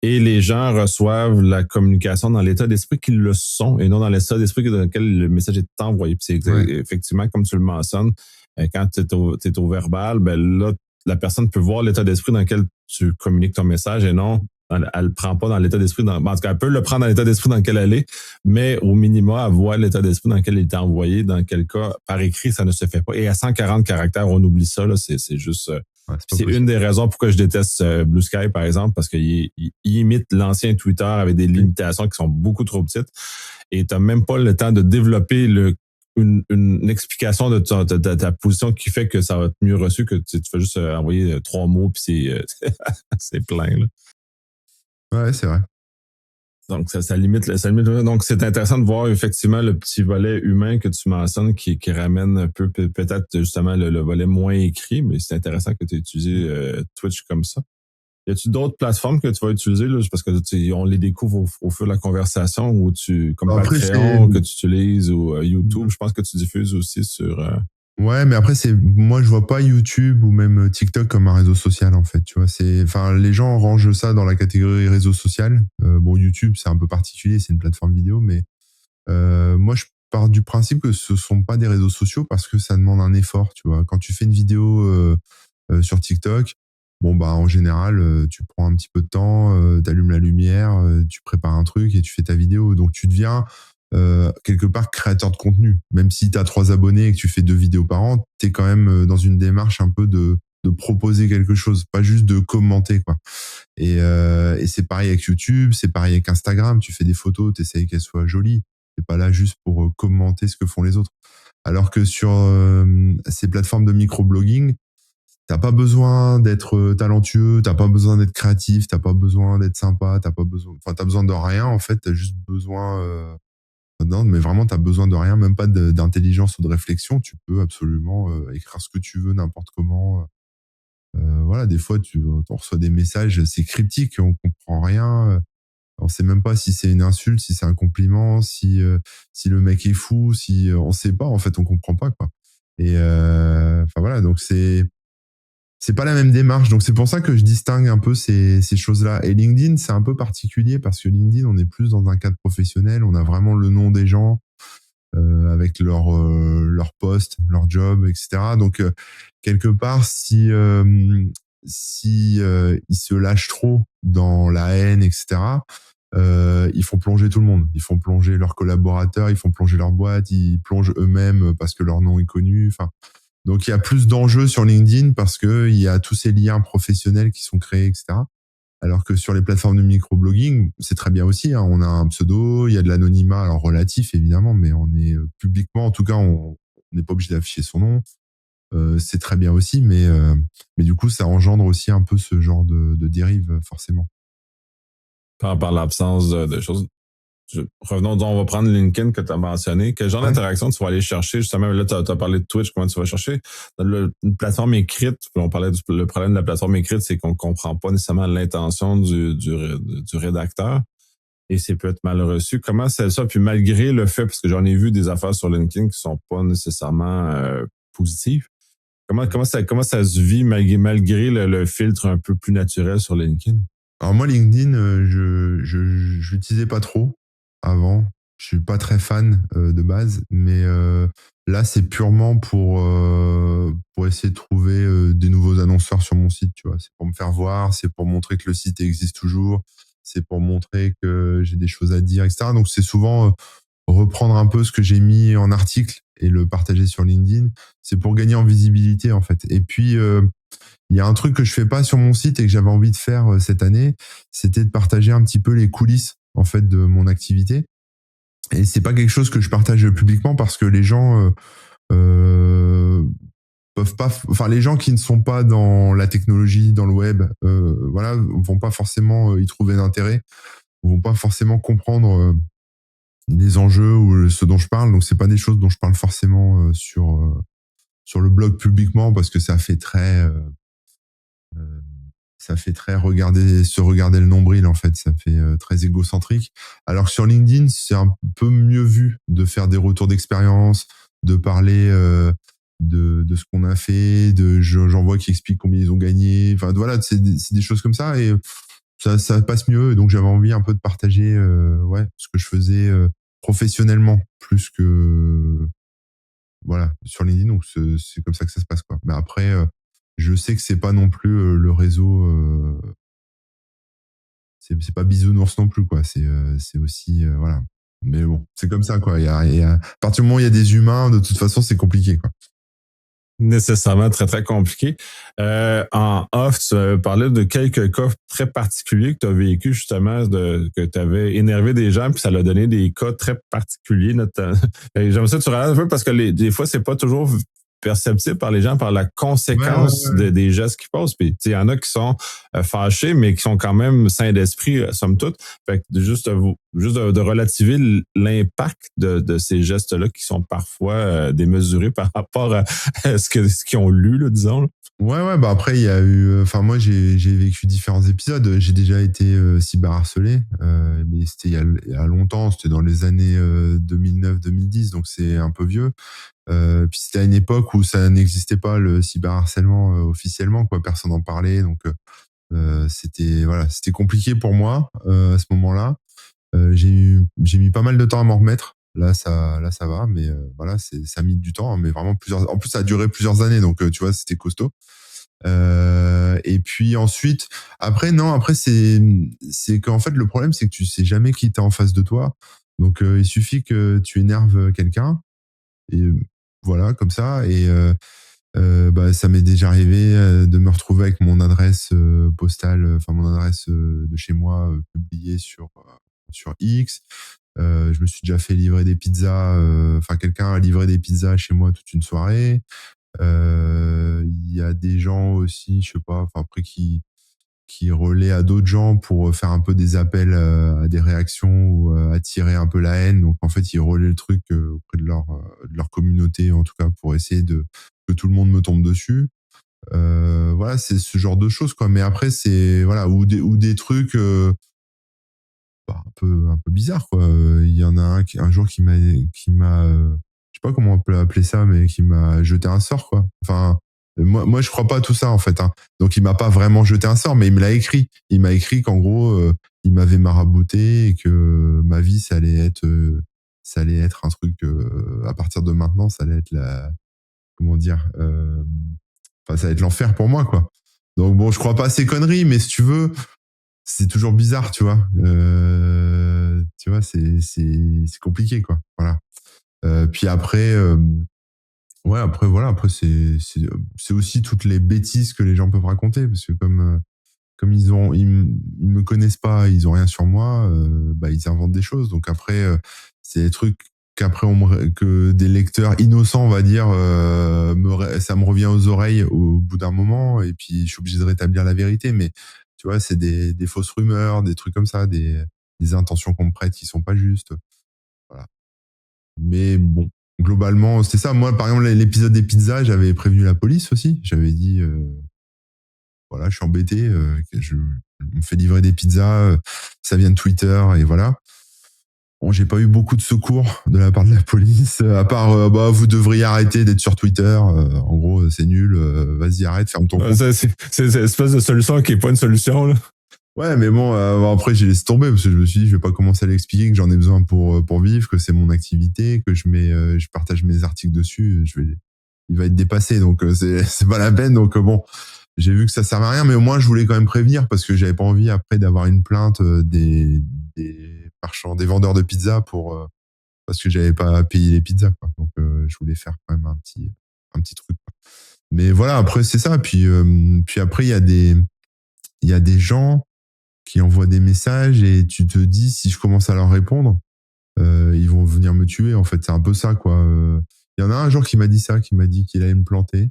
Et les gens reçoivent la communication dans l'état d'esprit qu'ils le sont et non dans l'état d'esprit dans lequel le message est envoyé. Puis c'est effectivement, comme tu le mentionnes, quand tu es au verbal, ben là, la personne peut voir l'état d'esprit dans lequel tu communiques ton message et non, elle le prend pas dans l'état d'esprit. En tout cas, elle peut le prendre dans l'état d'esprit dans lequel elle est, mais au minimum, elle voit l'état d'esprit dans lequel il est envoyé. Dans quel cas, par écrit, ça ne se fait pas. Et à 140 caractères, on oublie ça. Là, c'est juste... c'est une des raisons pourquoi je déteste Blue Sky, par exemple, parce qu'il imite l'ancien Twitter avec des limitations qui sont beaucoup trop petites. Et tu n'as même pas le temps de développer une explication de ta position qui fait que ça va être mieux reçu que tu fais juste envoyer 3 mots puis c'est plein. Là. Ouais, c'est vrai. Donc, ça limite. Donc, c'est intéressant de voir effectivement le petit volet humain que tu mentionnes qui ramène un peu peut-être justement le volet moins écrit, mais c'est intéressant que tu aies utilisé Twitch comme ça. Y a-tu d'autres plateformes que tu vas utiliser, là, parce que on les découvre au fur de la conversation, ou comme Après, Patreon que tu utilises, ou YouTube, je pense que tu diffuses aussi sur... Ouais, mais après, moi, je vois pas YouTube ou même TikTok comme un réseau social, en fait. Tu vois, enfin, les gens rangent ça dans la catégorie réseau social. Bon, YouTube, c'est un peu particulier, c'est une plateforme vidéo, mais moi, je pars du principe que ce sont pas des réseaux sociaux parce que ça demande un effort, tu vois. Quand tu fais une vidéo sur TikTok, bon, bah, en général, tu prends un petit peu de temps, t'allumes la lumière, tu prépares un truc et tu fais ta vidéo. Donc, tu deviens quelque part créateur de contenu. Même si tu as 3 abonnés et que tu fais 2 vidéos par an, tu es quand même dans une démarche un peu de proposer quelque chose, pas juste de commenter, quoi. Et c'est pareil avec YouTube, c'est pareil avec Instagram. Tu fais des photos, tu essayes qu'elles soient jolies. T'es pas là juste pour commenter ce que font les autres. Alors que sur ces plateformes de microblogging, t'as pas besoin d'être talentueux, t'as pas besoin d'être créatif, t'as pas besoin d'être sympa, t'as besoin de rien, en fait. T'as juste besoin non, mais vraiment, t'as besoin de rien, même pas d'intelligence ou de réflexion. Tu peux absolument écrire ce que tu veux, n'importe comment. Voilà, des fois, on reçoit des messages, c'est cryptique, on comprend rien. On sait même pas si c'est une insulte, si c'est un compliment, si le mec est fou, si on sait pas, en fait, on comprend pas, quoi. Et enfin voilà, donc c'est pas la même démarche. Donc c'est pour ça que je distingue un peu ces choses-là. Et LinkedIn, c'est un peu particulier parce que LinkedIn, on est plus dans un cadre professionnel, on a vraiment le nom des gens avec leur poste, leur job, etc. Donc quelque part, si ils se lâchent trop dans la haine, etc. Ils font plonger tout le monde. Ils font plonger leurs collaborateurs, ils font plonger leur boîte, ils plongent eux-mêmes parce que leur nom est connu. Enfin, donc il y a plus d'enjeux sur LinkedIn parce que il y a tous ces liens professionnels qui sont créés, etc. Alors que sur les plateformes de microblogging, c'est très bien aussi, hein. On a un pseudo, il y a de l'anonymat, alors relatif évidemment, mais on est publiquement, en tout cas, on n'est pas obligé d'afficher son nom. C'est très bien aussi, mais du coup, ça engendre aussi un peu ce genre de dérive, forcément. Par l'absence de choses. Revenons donc, on va prendre LinkedIn que tu as mentionné. Quel genre d'interaction tu vas aller chercher? Justement, là, tu as parlé de Twitch, comment tu vas chercher? Une plateforme écrite, on parlait le problème de la plateforme écrite, c'est qu'on ne comprend pas nécessairement l'intention du rédacteur et c'est peut-être mal reçu. Comment c'est ça? Puis malgré le fait, parce que j'en ai vu des affaires sur LinkedIn qui sont pas nécessairement positives, comment ça se vit malgré le filtre un peu plus naturel sur LinkedIn? Alors moi, LinkedIn, je l'utilisais pas trop avant. Je suis pas très fan de base, mais là, c'est purement pour essayer de trouver des nouveaux annonceurs sur mon site. Tu vois, c'est pour me faire voir, c'est pour montrer que le site existe toujours, c'est pour montrer que j'ai des choses à dire, etc. Donc c'est souvent reprendre un peu ce que j'ai mis en article et le partager sur LinkedIn. C'est pour gagner en visibilité, en fait. Et puis il y a un truc que je fais pas sur mon site et que j'avais envie de faire cette année, c'était de partager un petit peu les coulisses, en fait, de mon activité. Et c'est pas quelque chose que je partage publiquement parce que les gens peuvent pas, enfin les gens qui ne sont pas dans la technologie, dans le web, voilà, vont pas forcément y trouver d'intérêt, vont pas forcément comprendre les enjeux ou ce dont je parle. Donc c'est pas des choses dont je parle forcément sur le blog publiquement parce que ça fait très se regarder le nombril, en fait. Ça fait très égocentrique. Alors que sur LinkedIn, c'est un peu mieux vu de faire des retours d'expérience, de parler de ce qu'on a fait, j'en vois qui expliquent combien ils ont gagné. Enfin, voilà, c'est des choses comme ça et ça passe mieux. Et donc, j'avais envie un peu de partager ce que je faisais professionnellement plus que voilà, sur LinkedIn. Donc, c'est comme ça que ça se passe, quoi. Mais après, je sais que c'est pas non plus le réseau. C'est pas bisounours non plus, quoi. C'est aussi voilà. Mais bon, c'est comme ça, quoi. À partir du moment où il y a des humains, de toute façon, c'est compliqué, quoi. Nécessairement très, très compliqué. En off, tu parlais de quelques cas très particuliers que tu as vécu justement, que tu avais énervé des gens, puis ça l'a donné des cas très particuliers. J'aime ça que tu regardes un peu parce que des fois, c'est pas toujours perceptible par les gens par la conséquence des gestes qu'ils posent. Puis il y en a qui sont fâchés, mais qui sont quand même sains d'esprit, somme toute. Fait que juste de relativiser l'impact de ces gestes-là qui sont parfois démesurés par rapport à ce qu'ils ont lu, là, disons. Là. Ouais, bah après, il y a eu. Enfin, moi, j'ai vécu différents épisodes. J'ai déjà été cyberharcelé, mais c'était il y a longtemps, c'était dans les années 2009-2010, donc c'est un peu vieux. Puis c'était à une époque où ça n'existait pas le cyberharcèlement officiellement, quoi. Personne n'en parlait, donc c'était voilà, c'était compliqué pour moi à ce moment-là. J'ai mis pas mal de temps à m'en remettre. Là, ça va, mais voilà, ça a mis du temps, hein, mais vraiment plusieurs. En plus, ça a duré plusieurs années, donc tu vois, c'était costaud. Et puis ensuite, après, non, après, c'est qu'en fait, le problème, c'est que tu sais jamais qui t'es en face de toi. Donc, il suffit que tu énerves quelqu'un, et voilà, comme ça. Et bah, ça m'est déjà arrivé de me retrouver avec mon adresse postale, enfin, mon adresse de chez moi publiée sur X. Je me suis déjà fait livrer des pizzas, enfin, quelqu'un a livré des pizzas chez moi toute une soirée. Il y a des gens aussi, je sais pas, enfin après qui relaient à d'autres gens pour faire un peu des appels à des réactions ou attirer un peu la haine. Donc en fait, ils relaient le truc auprès de leur communauté, en tout cas pour essayer de que tout le monde me tombe dessus. Voilà, c'est ce genre de choses, quoi. Mais après, c'est voilà, ou des trucs bah, un peu bizarres, quoi. Il y en a un jour je sais pas comment on peut appeler ça, mais qui m'a jeté un sort, quoi. Enfin, moi, je crois pas à tout ça, en fait, hein. Donc, il m'a pas vraiment jeté un sort, mais il me l'a écrit. Il m'a écrit qu'en gros, il m'avait marabouté et que ma vie, ça allait être un truc, à partir de maintenant, ça allait être comment dire, enfin, ça allait être l'enfer pour moi, quoi. Donc, bon, je crois pas à ces conneries, mais si tu veux, c'est toujours bizarre, tu vois. Tu vois, c'est compliqué, quoi. Voilà. Puis après, ouais, après voilà, après c'est aussi toutes les bêtises que les gens peuvent raconter, parce que comme ils me connaissent pas, ils ont rien sur moi, bah ils inventent des choses. Donc après, c'est des trucs qu'après que des lecteurs innocents, on va dire, ça me revient aux oreilles au bout d'un moment, et puis je suis obligé de rétablir la vérité. Mais tu vois, c'est des fausses rumeurs, des trucs comme ça, des intentions qu'on me prête qui sont pas justes. Voilà. Mais bon, globalement, c'est ça. Moi, par exemple, l'épisode des pizzas, j'avais prévenu la police aussi. J'avais dit, voilà, je suis embêté, on me fait livrer des pizzas, ça vient de Twitter, et voilà. Bon, j'ai pas eu beaucoup de secours de la part de la police, à part, bah, vous devriez arrêter d'être sur Twitter. En gros, c'est nul, vas-y, arrête, ferme ton compte. C'est une espèce de solution qui est pas une solution, là. Ouais, mais bon, après, j'ai laissé tomber parce que je me suis dit, je vais pas commencer à l'expliquer que j'en ai besoin pour vivre, que c'est mon activité, que je partage mes articles dessus, il va être dépassé, donc c'est pas la peine. Donc bon, j'ai vu que ça servait à rien, mais au moins je voulais quand même prévenir parce que j'avais pas envie après d'avoir une plainte des marchands, des vendeurs de pizza parce que j'avais pas payé les pizzas, quoi. Donc je voulais faire quand même un petit truc, quoi. Mais voilà, après c'est ça. Puis après il y a des gens qui envoient des messages et tu te dis, si je commence à leur répondre, ils vont venir me tuer. En fait, c'est un peu ça, quoi. Il y en a un jour qui m'a dit ça, qui m'a dit qu'il allait me planter.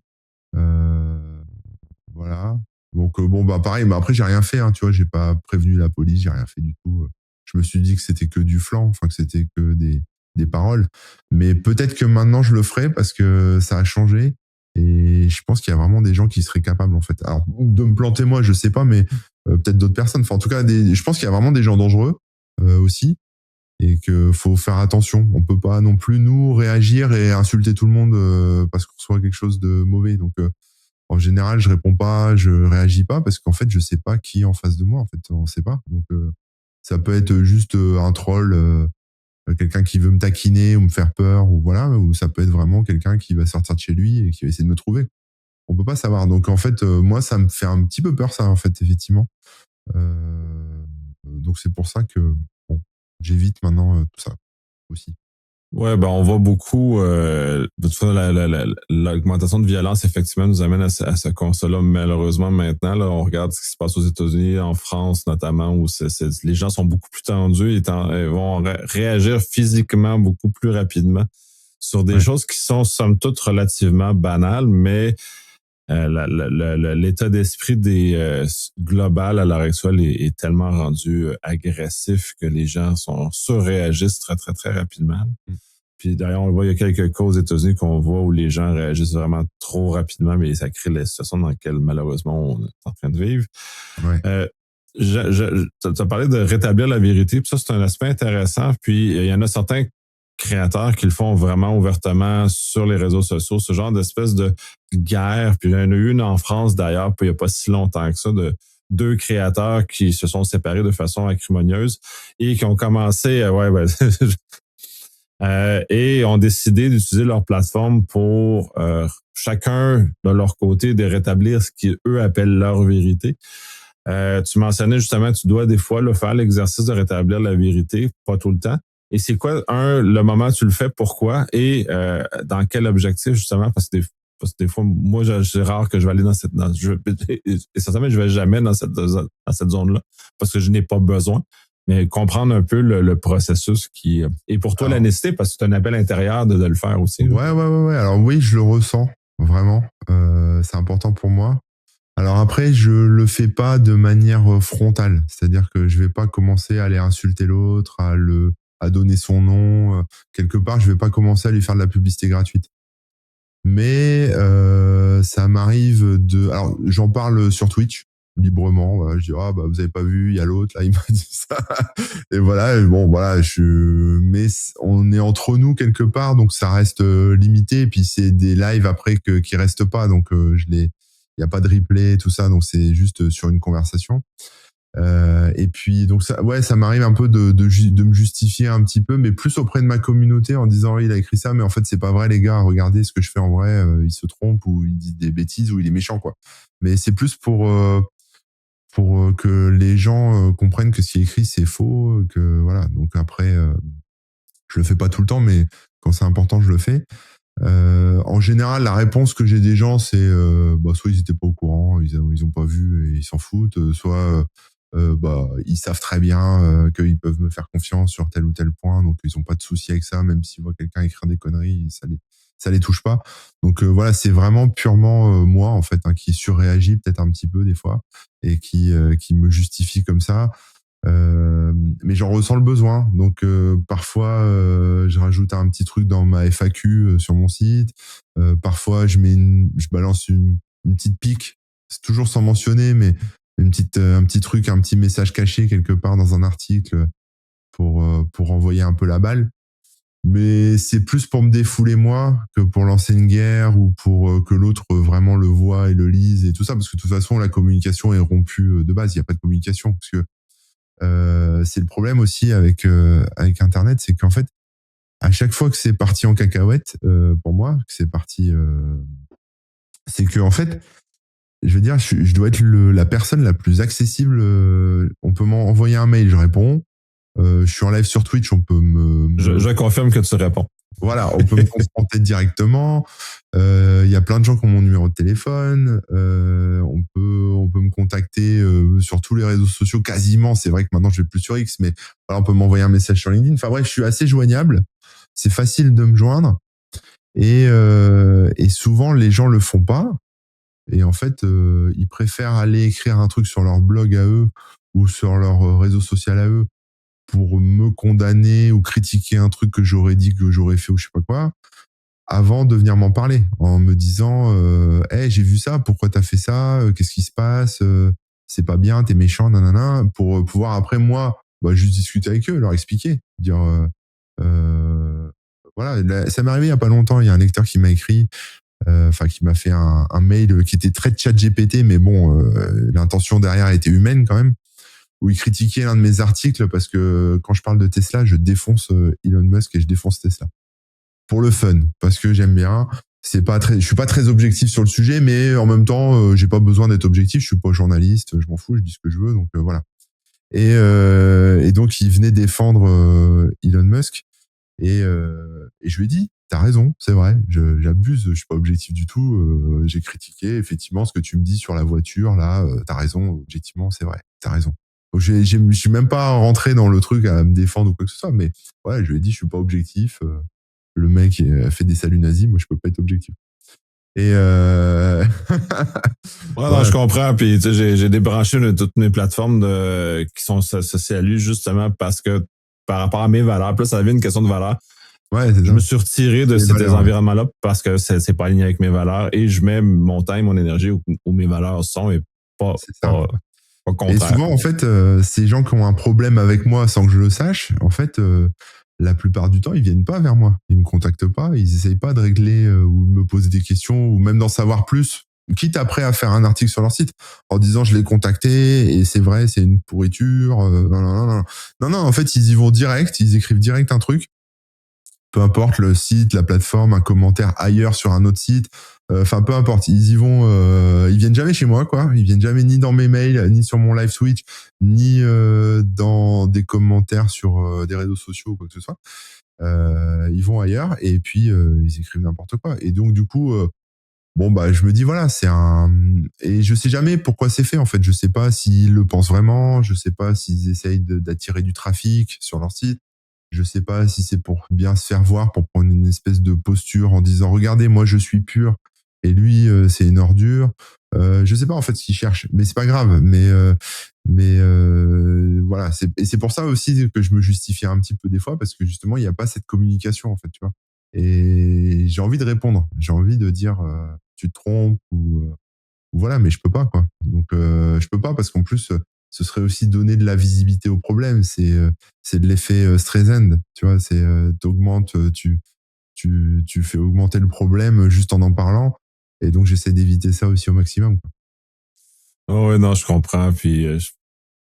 Voilà. Donc bon, bah pareil, mais après j'ai rien fait, hein, tu vois, j'ai pas prévenu la police, j'ai rien fait du tout. Je me suis dit que c'était que du flanc, enfin que c'était que des paroles. Mais peut-être que maintenant je le ferai parce que ça a changé. Et je pense qu'il y a vraiment des gens qui seraient capables, en fait. Alors, de me planter moi, je sais pas, mais peut-être d'autres personnes. Enfin, en tout cas, je pense qu'il y a vraiment des gens dangereux aussi, et que faut faire attention. On peut pas non plus nous réagir et insulter tout le monde parce qu'on reçoit quelque chose de mauvais. Donc en général, je réponds pas, je réagis pas parce qu'en fait, je sais pas qui est en face de moi. En fait, on sait pas. Donc ça peut être juste un troll, quelqu'un qui veut me taquiner ou me faire peur, ou voilà, ou ça peut être vraiment quelqu'un qui va sortir de chez lui et qui va essayer de me trouver. On peut pas savoir. Donc en fait, moi, ça me fait un petit peu peur, ça, en fait, effectivement. Donc c'est pour ça que bon, j'évite maintenant tout ça aussi. Ouais, ben on voit beaucoup. De toute façon, l'augmentation de violence effectivement nous amène à ce constat-là. Malheureusement, maintenant, là, on regarde ce qui se passe aux États-Unis, en France notamment, où les gens sont beaucoup plus tendus et vont réagir physiquement beaucoup plus rapidement sur des choses qui sont somme toute relativement banales, mais l'état d'esprit des global à l'heure actuelle est tellement rendu agressif que les gens surréagissent très très très rapidement. Puis d'ailleurs, on le voit, il y a quelques cas aux États-Unis qu'on voit où les gens réagissent vraiment trop rapidement, mais ça crée la situation dans laquelle malheureusement on est en train de vivre. Ouais. Tu as parlé de rétablir la vérité, puis ça, c'est un aspect intéressant. Puis il y en a certains créateurs qui le font vraiment ouvertement sur les réseaux sociaux, ce genre d'espèce de guerre. Puis il y en a eu une en France d'ailleurs, puis il n'y a pas si longtemps que ça, de 2 créateurs qui se sont séparés de façon acrimonieuse et qui ont commencé et ont décidé d'utiliser leur plateforme pour chacun de leur côté de rétablir ce qu'eux appellent leur vérité. Tu mentionnais justement, tu dois des fois faire l'exercice de rétablir la vérité, pas tout le temps. Et c'est quoi, le moment où tu le fais, pourquoi et dans quel objectif justement? Parce que des fois, moi, c'est rare que je vais aller et certainement, je vais jamais dans cette zone-là parce que je n'ai pas besoin. Mais comprendre un peu le processus et pour toi, la nécessité, parce que c'est un appel intérieur de le faire aussi. Ouais. Alors oui, je le ressens, vraiment. C'est important pour moi. Alors après, je le fais pas de manière frontale. C'est-à-dire que je vais pas commencer à aller insulter l'autre, à donner son nom. Quelque part, je vais pas commencer à lui faire de la publicité gratuite. Mais ça m'arrive alors j'en parle sur Twitch librement. Voilà, je dis vous avez pas vu, il y a l'autre là, il m'a dit ça. Et voilà, bon voilà, mais on est entre nous quelque part, donc ça reste limité. Et puis c'est des lives après qui restent pas, donc il y a pas de replay, tout ça, donc c'est juste sur une conversation. Et puis donc ça m'arrive un peu de me justifier un petit peu, mais plus auprès de ma communauté en disant il a écrit ça, mais en fait c'est pas vrai les gars, regardez ce que je fais en vrai, il se trompe ou il dit des bêtises ou il est méchant quoi. Mais c'est plus pour que les gens comprennent que ce qui est écrit c'est faux, que voilà. Donc après je le fais pas tout le temps, mais quand c'est important je le fais. En général, la réponse que j'ai des gens, c'est soit ils étaient pas au courant, ils ont pas vu et ils s'en foutent, soit ils savent très bien qu'ils peuvent me faire confiance sur tel ou tel point, donc ils ont pas de souci avec ça, même s'ils voient quelqu'un écrire des conneries, ça les touche pas. Donc voilà, c'est vraiment purement moi en fait qui surréagit peut-être un petit peu des fois et qui me justifie comme ça. Mais j'en ressens le besoin, donc parfois je rajoute un petit truc dans ma FAQ sur mon site, parfois je balance une petite pique, c'est toujours sans mentionner, mais un petit truc, un petit message caché quelque part dans un article pour envoyer un peu la balle. Mais c'est plus pour me défouler moi que pour lancer une guerre ou pour que l'autre vraiment le voit et le lise et tout ça, parce que de toute façon la communication est rompue de base, il n'y a pas de communication, parce que c'est le problème aussi avec Internet, c'est qu'en fait, à chaque fois que c'est parti en cacahuète, pour moi, que c'est parti, c'est que en fait, je veux dire, je dois être la personne la plus accessible. On peut m'envoyer un mail, je réponds. Je suis en live sur Twitch, on peut Je confirme que tu réponds. Voilà, on peut me confronter directement. Il y a plein de gens qui ont mon numéro de téléphone. On peut me contacter sur tous les réseaux sociaux quasiment. C'est vrai que maintenant je vais plus sur X, mais voilà, on peut m'envoyer un message sur LinkedIn. Enfin bref, je suis assez joignable. C'est facile de me joindre. Et souvent les gens le font pas. Et en fait, ils préfèrent aller écrire un truc sur leur blog à eux ou sur leur réseau social à eux pour me condamner ou critiquer un truc que j'aurais dit, que j'aurais fait ou je sais pas quoi, avant de venir m'en parler, en me disant hey, j'ai vu ça, pourquoi t'as fait ça, qu'est-ce qui se passe, c'est pas bien, t'es méchant, nanana, pour pouvoir après moi juste discuter avec eux, leur expliquer, dire voilà, ça m'est arrivé il y a pas longtemps, il y a un lecteur qui m'a écrit, qui m'a fait un mail qui était très ChatGPT, mais bon, l'intention derrière était humaine quand même, où il critiquait l'un de mes articles parce que quand je parle de Tesla, je défonce Elon Musk et je défonce Tesla. Pour le fun, parce que j'aime bien. Je suis pas très objectif sur le sujet, mais en même temps, j'ai pas besoin d'être objectif. Je suis pas journaliste, je m'en fous, je dis ce que je veux, donc voilà. Et donc il venait défendre Elon Musk et je lui ai dit, t'as raison, c'est vrai, j'abuse, je suis pas objectif du tout. J'ai critiqué effectivement ce que tu me dis sur la voiture là. T'as raison, objectivement, c'est vrai, t'as raison. Je suis même pas rentré dans le truc à me défendre ou quoi que ce soit, mais ouais, je lui ai dit, je suis pas objectif. Le mec a fait des saluts nazis, moi je peux pas être objectif. Et non, je comprends. Puis tu sais, j'ai débranché toutes mes plateformes qui sont associées à lui justement parce que par rapport à mes valeurs, plus ça devient une question de valeur. Ouais, c'est Je ça. me suis retiré de Les ces valeurs, ouais. environnements-là parce que c'est pas aligné avec mes valeurs et je mets mon temps et mon énergie où mes valeurs sont et pas, C'est ça. pas, pas Et contraire. souvent, en fait, ces gens qui ont un problème avec moi sans que je le sache, en fait, la plupart du temps, ils viennent pas vers moi. Ils me contactent pas, ils essayent pas de régler ou de me poser des questions ou même d'en savoir plus. Quitte après à faire un article sur leur site en disant je l'ai contacté et c'est vrai, c'est une pourriture. Non, non, non, non. Non, non, en fait, ils y vont direct, ils écrivent direct un truc peu importe le site, la plateforme, un commentaire ailleurs sur un autre site. Enfin, peu importe. Ils y vont, ils viennent jamais chez moi, quoi. Ils viennent jamais ni dans mes mails, ni sur mon live Switch, ni dans des commentaires sur des réseaux sociaux ou quoi que ce soit. Ils vont ailleurs et puis ils écrivent n'importe quoi. Et donc, du coup, bon, bah, je me dis, voilà, c'est un. Et je sais jamais pourquoi c'est fait, en fait. Je sais pas s'ils le pensent vraiment. Je sais pas s'ils essayent d'attirer du trafic sur leur site. Je sais pas si c'est pour bien se faire voir, pour prendre une espèce de posture en disant regardez, moi je suis pur et lui c'est une ordure. Je sais pas en fait ce qu'il cherche, mais c'est pas grave. Mais voilà, c'est pour ça aussi que je me justifie un petit peu des fois parce que justement il n'y a pas cette communication en fait, tu vois. Et j'ai envie de répondre, j'ai envie de dire tu te trompes ou voilà, mais je peux pas quoi. Donc je peux pas parce qu'en plus ce serait aussi donner de la visibilité au problème. C'est de l'effet Streisand, tu vois. C'est t'augmentes, tu fais augmenter le problème juste en parlant. Et donc j'essaie d'éviter ça aussi au maximum, quoi. Oh, ouais, non, je comprends. Puis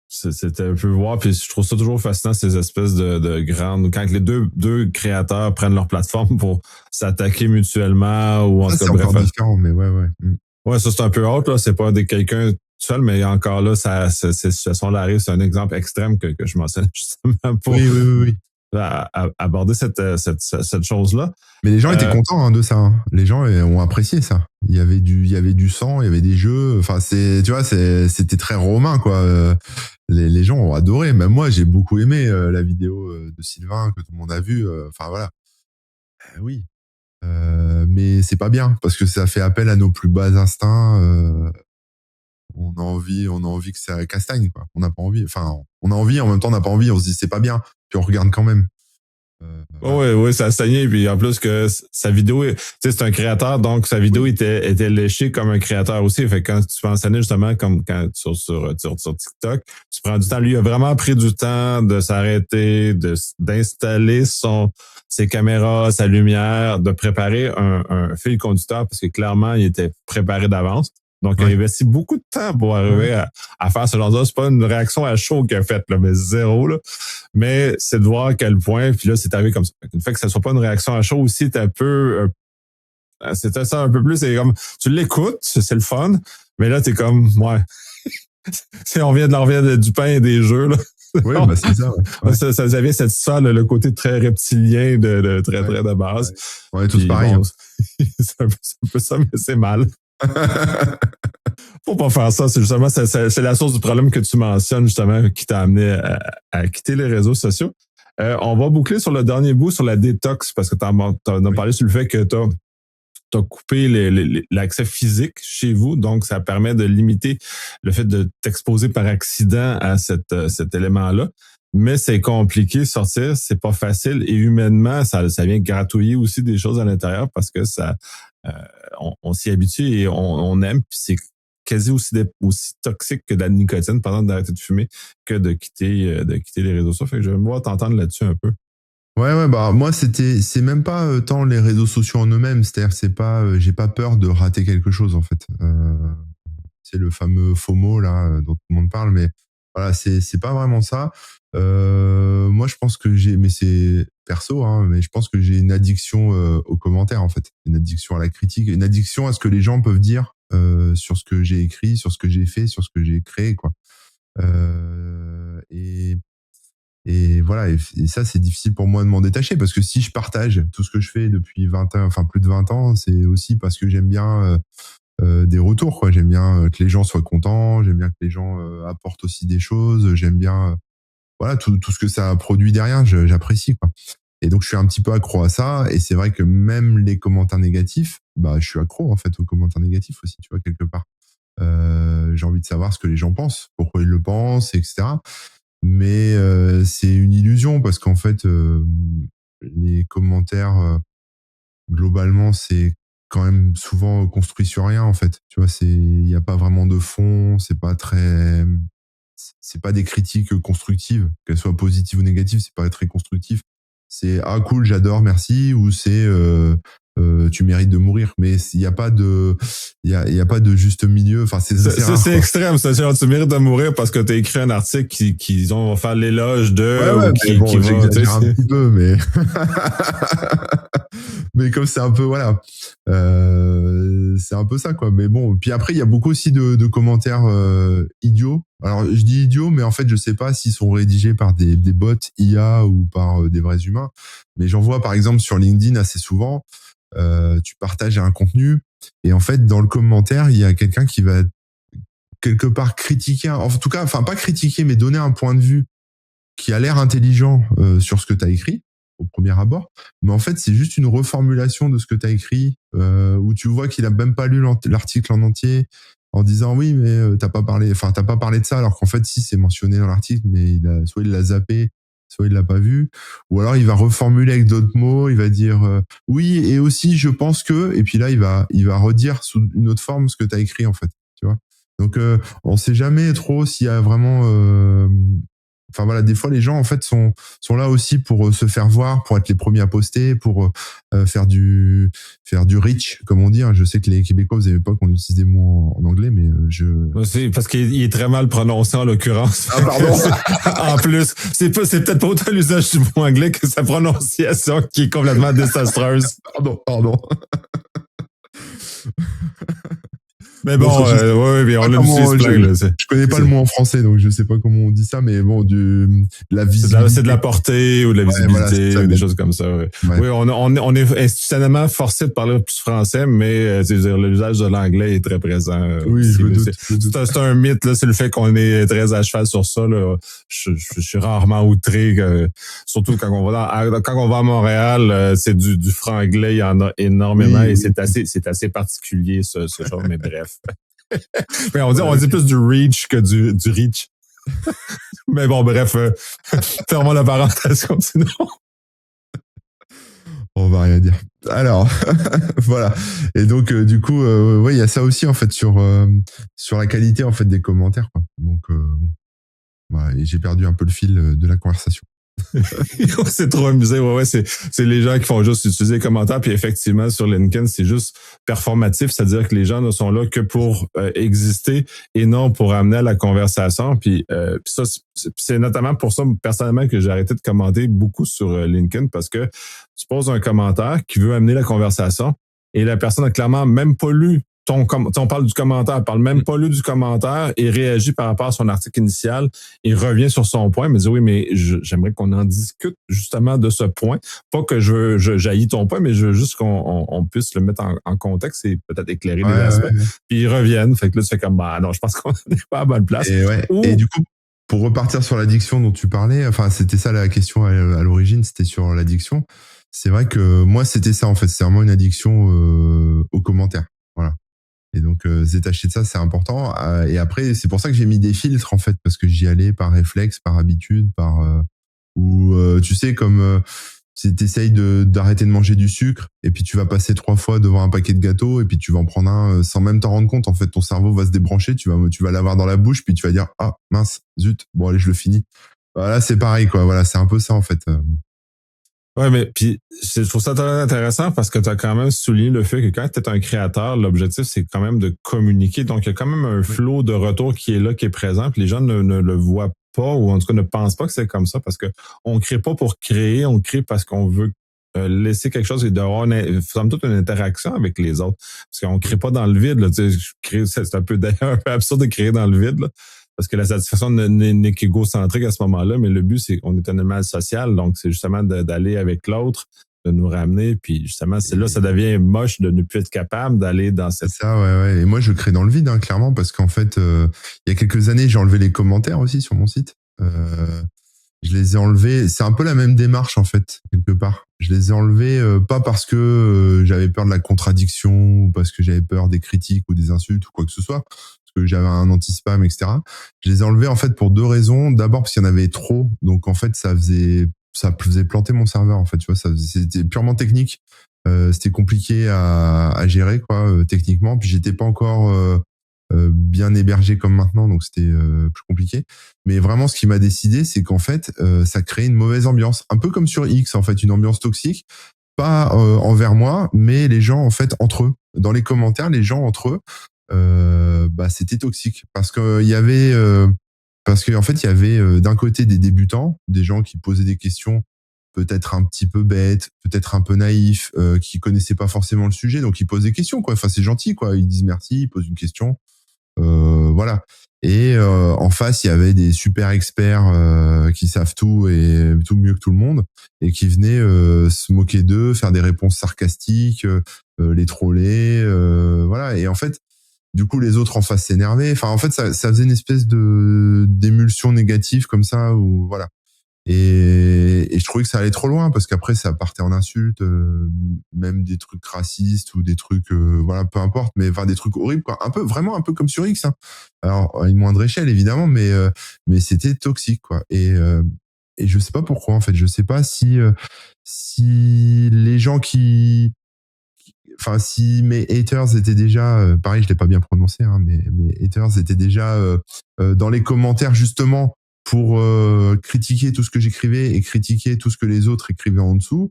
c'était un peu voir. Puis je trouve ça toujours fascinant, ces espèces de grandes. Quand les deux créateurs prennent leur plateforme pour s'attaquer mutuellement ou en Ça tout cas, c'est bref. encore différent, mais ouais, ouais. Mm. Ouais, ça c'est un peu autre, là. C'est pas quelqu'un seul, mais encore là, ces situations-là arrivent. C'est un exemple extrême que je mentionne justement pour Oui, oui, oui, oui. aborder cette chose-là. Mais les gens étaient Euh, contents hein, de ça, hein. Les gens ont apprécié ça. Il y avait du sang, il y avait des jeux. Enfin, tu vois, c'était très romain, quoi. Les gens ont adoré. Même moi, j'ai beaucoup aimé la vidéo de Sylvain que tout le monde a vue. Enfin voilà. Oui. Mais c'est pas bien parce que ça fait appel à nos plus bas instincts. On a envie que ça castagne, quoi. On n'a pas envie. Enfin, on a envie, en même temps, on n'a pas envie. On se dit c'est pas bien, puis on regarde quand même. Voilà. ouais, ouais, ça a saigné. Puis en plus que sa vidéo, tu sais, c'est un créateur, donc sa vidéo Oui. était léchée comme un créateur aussi. Fait que quand tu mentionnais justement comme quand sur TikTok, tu prends du temps. Lui, il a vraiment pris du temps de s'arrêter, d'installer ses caméras, sa lumière, de préparer un fil conducteur parce que clairement, il était préparé d'avance. Donc, il a Ouais. investi beaucoup de temps pour Ouais. arriver à faire ce genre de choses. C'est pas une réaction à chaud qu'il a faite, là, mais zéro, là. Mais c'est de voir à quel point, puis là, c'est arrivé comme ça. Le fait que ça soit pas une réaction à chaud aussi, c'est un peu, c'était ça un peu plus, c'est comme, tu l'écoutes, c'est le fun, mais là, t'es comme, ouais, on revient du pain et des jeux, là. Oui, bah c'est ça. Ouais. Ouais. Ça vient cette ça, le côté très reptilien de très, Ouais. très de base. Ouais. On est tous Puis pareils, bon, hein. c'est un peu ça, mais c'est mal. Faut pas faire ça. C'est justement, c'est la source du problème que tu mentionnes, justement, qui t'a amené à quitter les réseaux sociaux. On va boucler sur le dernier bout, sur la détox, parce que t'en as parlé sur le fait que t'as coupé l'accès physique chez vous, donc ça permet de limiter le fait de t'exposer par accident à cet élément-là. Mais c'est compliqué sortir, c'est pas facile et humainement, ça vient gratouiller aussi des choses à l'intérieur parce que euh, on s'y habitue et on aime, puis c'est quasi aussi toxique que de la nicotine, par exemple, d'arrêter de fumer que de quitter les réseaux sociaux. Fait que je vais moi t'entendre là-dessus un peu. Ouais, ouais, bah moi c'est même pas tant les réseaux sociaux en eux-mêmes, c'est-à-dire c'est pas, j'ai pas peur de rater quelque chose en fait. C'est le fameux FOMO là dont tout le monde parle, mais voilà, c'est pas vraiment ça. Moi je pense que mais c'est perso, hein, mais je pense que j'ai une addiction aux commentaires en fait, une addiction à la critique, une addiction à ce que les gens peuvent dire sur ce que j'ai écrit, sur ce que j'ai fait, sur ce que j'ai créé, quoi. Euh, et et voilà, et ça, c'est difficile pour moi de m'en détacher parce que si je partage tout ce que je fais depuis 20 ans, enfin plus de 20 ans, c'est aussi parce que j'aime bien des retours, quoi. J'aime bien que les gens soient contents, j'aime bien que les gens apportent aussi des choses, j'aime bien, voilà, tout ce que ça produit derrière, j'apprécie, quoi. Et donc, je suis un petit peu accro à ça. Et c'est vrai que même les commentaires négatifs, bah, je suis accro, en fait, aux commentaires négatifs aussi, tu vois, quelque part. J'ai envie de savoir ce que les gens pensent, pourquoi ils le pensent, etc. Mais c'est une illusion parce qu'en fait, les commentaires, globalement, c'est quand même souvent construit sur rien, en fait. Tu vois, il n'y a pas vraiment de fond, c'est pas des critiques constructives, qu'elles soient positives ou négatives, c'est pas très constructif. C'est ah cool, j'adore, merci, ou c'est tu mérites de mourir. Mais il y a pas de il y a pas de juste milieu. Enfin, c'est rare, C'est quoi. extrême, ça. Genre, tu mérites de mourir parce que t'as écrit un article qui va faire l'éloge de, Ouais, ou mais qui bon, va, tu j'exagère un sais. petit peu, mais mais comme c'est un peu voilà, c'est un peu ça, quoi. Mais bon, puis après il y a beaucoup aussi de commentaires idiots. Alors je dis idiots, mais en fait je sais pas s'ils sont rédigés par des bots IA ou par des vrais humains. Mais j'en vois par exemple sur LinkedIn assez souvent. Tu partages un contenu et en fait dans le commentaire il y a quelqu'un qui va quelque part critiquer, en tout cas, enfin pas critiquer, mais donner un point de vue qui a l'air intelligent sur ce que tu as écrit au premier abord, mais en fait c'est juste une reformulation de ce que tu as écrit, où tu vois qu'il a même pas lu l'article en entier, en disant oui mais t'as pas parlé de ça, alors qu'en fait si, c'est mentionné dans l'article, mais soit il l'a zappé, soit il l'a pas vu, ou alors il va reformuler avec d'autres mots, il va dire oui et aussi je pense que, et puis là il va redire sous une autre forme ce que tu as écrit, en fait, tu vois. Donc on sait jamais trop s'il y a vraiment enfin voilà, des fois les gens en fait sont là aussi pour se faire voir, pour être les premiers à poster, pour faire du reach, comme on dit, hein. Je sais que les Québécois, vous avez pas qu'on utilise des mots en anglais, mais C'est parce qu'il est très mal prononcé en l'occurrence. Ah pardon. En plus, c'est peut-être pas autant l'usage du mot anglais que sa prononciation qui est complètement désastreuse. Pardon. Mais bon, ouais, on l'utilise plein, là. Je connais pas le mot en français, donc je sais pas comment on dit ça, mais bon, la visibilité. C'est de la portée ou de la visibilité, voilà, ou des choses comme ça. Ouais. Ouais. Oui, on est institutionnellement forcé de parler plus français, mais l'usage de l'anglais est très présent. Oui, je me doute. C'est un mythe, là, c'est le fait qu'on est très à cheval sur ça. Là. Je suis rarement outré, surtout quand on va à Montréal, c'est du franglais, il y en a énormément, et c'est assez particulier ce genre, mais bref. Mais on dit plus du reach que du reach. Mais bon, bref, fermons la parenthèse, continuons. On va rien dire. Alors, voilà. Et donc, du coup, ouais, il y a ça aussi, en fait, sur la qualité, en fait, des commentaires, quoi. Donc, voilà, et j'ai perdu un peu le fil de la conversation. C'est trop amusé, ouais, c'est les gens qui font juste utiliser les commentaires, puis effectivement sur LinkedIn c'est juste performatif, c'est-à-dire que les gens ne sont là que pour exister et non pour amener à la conversation, puis ça c'est notamment pour ça personnellement que j'ai arrêté de commenter beaucoup sur LinkedIn, parce que tu poses un commentaire qui veut amener la conversation et la personne a clairement même pas lu on parle du commentaire, parle même pas lu du commentaire et réagit par rapport à son article initial et revient sur son point, me dit oui, mais j'aimerais qu'on en discute justement de ce point. Pas que je jaillis ton point, mais je veux juste qu'on puisse le mettre en contexte et peut-être éclairer les aspects. Ouais. Puis ils reviennent. Fait que là, tu fais comme, bah non, je pense qu'on n'est pas à bonne place. Et du coup, pour repartir sur l'addiction dont tu parlais, enfin, c'était ça la question à l'origine, c'était sur l'addiction. C'est vrai que moi, c'était ça, en fait. C'est vraiment une addiction aux commentaires. Voilà. Et donc, se détacher de ça, c'est important. Et après, c'est pour ça que j'ai mis des filtres, en fait, parce que j'y allais par réflexe, par habitude, tu sais, comme t'essayes d'arrêter de manger du sucre, et puis tu vas passer 3 fois devant un paquet de gâteaux, et puis tu vas en prendre un sans même t'en rendre compte. En fait, ton cerveau va se débrancher, tu vas l'avoir dans la bouche, puis tu vas dire, ah, mince, zut, bon, allez, je le finis. Voilà, c'est pareil, quoi. Voilà, c'est un peu ça, en fait. Ouais, mais puis je trouve ça très intéressant parce que tu as quand même souligné le fait que quand tu es un créateur, l'objectif, c'est quand même de communiquer. Donc, il y a quand même un flot de retour qui est là, qui est présent. Puis les gens ne le voient pas, ou en tout cas ne pensent pas que c'est comme ça, parce que on crée pas pour créer, on crée parce qu'on veut laisser quelque chose et d'avoir somme toute une interaction avec les autres. Parce qu'on crée pas dans le vide. Là, c'est un peu d'ailleurs un peu absurde de créer dans le vide. Là. Parce que la satisfaction n'est qu'égocentrique à ce moment-là, mais le but, c'est qu'on est un animal social, donc c'est justement d'aller avec l'autre, de nous ramener, puis justement, c'est là ça devient moche de ne plus être capable d'aller dans cette... C'est ça, ouais. Et moi, je crée dans le vide, hein, clairement, parce qu'en fait, il y a quelques années, j'ai enlevé les commentaires aussi sur mon site. Je les ai enlevés, c'est un peu la même démarche, en fait, quelque part. Je les ai enlevés, pas parce que j'avais peur de la contradiction, ou parce que j'avais peur des critiques ou des insultes ou quoi que ce soit, que j'avais un anti-spam, etc. Je les ai enlevés en fait pour 2 raisons. D'abord parce qu'il y en avait trop, donc en fait ça faisait ça faisait planter mon serveur en fait, tu vois, c'était purement technique. C'était compliqué à gérer quoi, techniquement. Puis j'étais pas encore bien hébergé comme maintenant, donc c'était plus compliqué. Mais vraiment, ce qui m'a décidé, c'est qu'en fait, ça créait une mauvaise ambiance, un peu comme sur X en fait, une ambiance toxique, pas envers moi, mais les gens en fait entre eux. Dans les commentaires, les gens entre eux, c'était toxique parce que il y avait parce qu'en fait, il y avait d'un côté des débutants, des gens qui posaient des questions peut-être un petit peu bêtes, peut-être un peu naïfs, qui connaissaient pas forcément le sujet, donc ils posent des questions, quoi. Enfin, c'est gentil, quoi. Ils disent merci, ils posent une question, voilà. Et en face, il y avait des super experts qui savent tout et tout mieux que tout le monde et qui venaient se moquer d'eux, faire des réponses sarcastiques, les troller, voilà. Et en fait, du coup, les autres en face s'énervaient. Enfin, en fait, ça faisait une espèce de d'émulsion négative comme ça, ou voilà. Et je trouvais que ça allait trop loin parce qu'après ça partait en insultes, même des trucs racistes ou des trucs, voilà, peu importe, mais enfin des trucs horribles quoi. Un peu, vraiment un peu comme sur X, hein. Alors à une moindre échelle évidemment, mais c'était toxique quoi. Et je sais pas pourquoi en fait. Je sais pas si les gens enfin si mes haters étaient déjà, pareil je l'ai pas bien prononcé, hein, mais mes haters étaient déjà dans les commentaires justement pour critiquer tout ce que j'écrivais et critiquer tout ce que les autres écrivaient en dessous,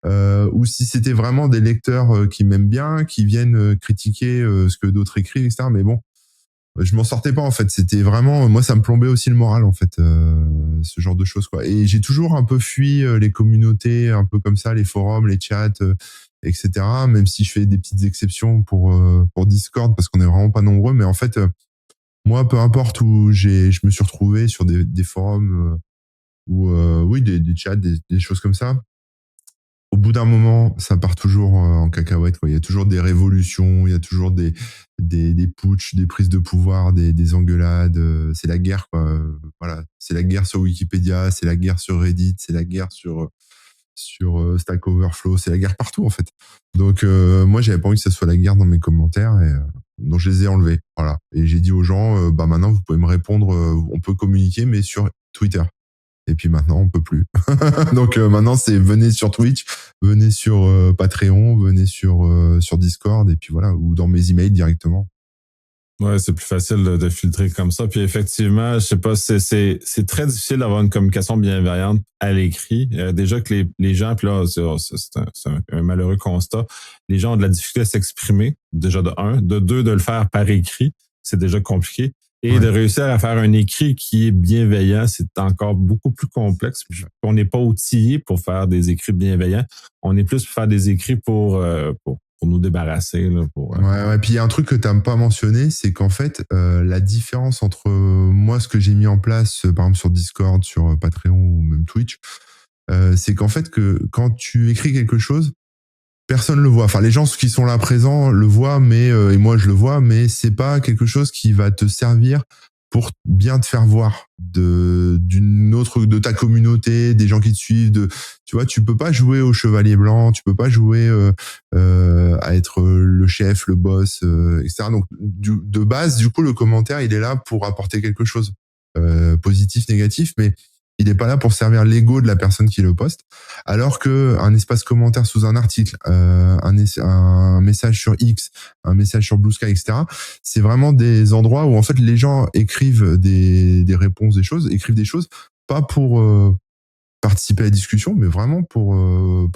ou si c'était vraiment des lecteurs qui m'aiment bien, qui viennent critiquer ce que d'autres écrivent, etc. Mais bon, je m'en sortais pas en fait. C'était vraiment, moi ça me plombait aussi le moral en fait, ce genre de choses quoi. Et j'ai toujours un peu fui les communautés, un peu comme ça, les forums, les chats, etc. Même si je fais des petites exceptions pour Discord parce qu'on est vraiment pas nombreux, mais en fait moi, peu importe où je me suis retrouvé sur des forums ou oui, des chats, des choses comme ça. Au bout d'un moment, ça part toujours en cacahuète, quoi. Il y a toujours des révolutions, il y a toujours des putschs, des prises de pouvoir, des engueulades. C'est la guerre, quoi. Voilà, c'est la guerre sur Wikipédia, c'est la guerre sur Reddit, c'est la guerre sur Stack Overflow, c'est la guerre partout en fait. Donc moi j'avais pas envie que ça soit la guerre dans mes commentaires et donc je les ai enlevés. Voilà. Et j'ai dit aux gens bah maintenant vous pouvez me répondre, on peut communiquer mais sur Twitter. Et puis maintenant on peut plus. Donc maintenant c'est venez sur Twitch, venez sur Patreon, venez sur Discord et puis voilà, ou dans mes emails directement. Ouais, c'est plus facile de filtrer comme ça. Puis effectivement, je sais pas, c'est très difficile d'avoir une communication bienveillante à l'écrit. Déjà que les gens, puis là, c'est un malheureux constat, les gens ont de la difficulté à s'exprimer, déjà de un. De deux, de le faire par écrit, c'est déjà compliqué. Et de réussir à faire un écrit qui est bienveillant, c'est encore beaucoup plus complexe. On n'est pas outillé pour faire des écrits bienveillants. On est plus pour faire des écrits pour nous débarrasser. Là, ouais, puis il y a un truc que tu n'as pas mentionné, c'est qu'en fait, la différence entre moi, ce que j'ai mis en place, par exemple sur Discord, sur Patreon ou même Twitch, c'est qu'en fait, que quand tu écris quelque chose, personne le voit. Enfin, les gens qui sont là présents le voient, mais et moi je le vois, mais c'est pas quelque chose qui va te servir pour bien te faire voir de ta communauté, des gens qui te suivent. Tu vois, tu peux pas jouer au chevalier blanc, tu peux pas jouer à être le chef, le boss, etc. Donc de base, du coup, le commentaire il est là pour apporter quelque chose, positif, négatif, mais il n'est pas là pour servir l'ego de la personne qui le poste, alors que un espace commentaire sous un article, un message sur X, un message sur Blue Sky, etc. C'est vraiment des endroits où en fait les gens écrivent des réponses, écrivent des choses, pas pour participer à la discussion, mais vraiment pour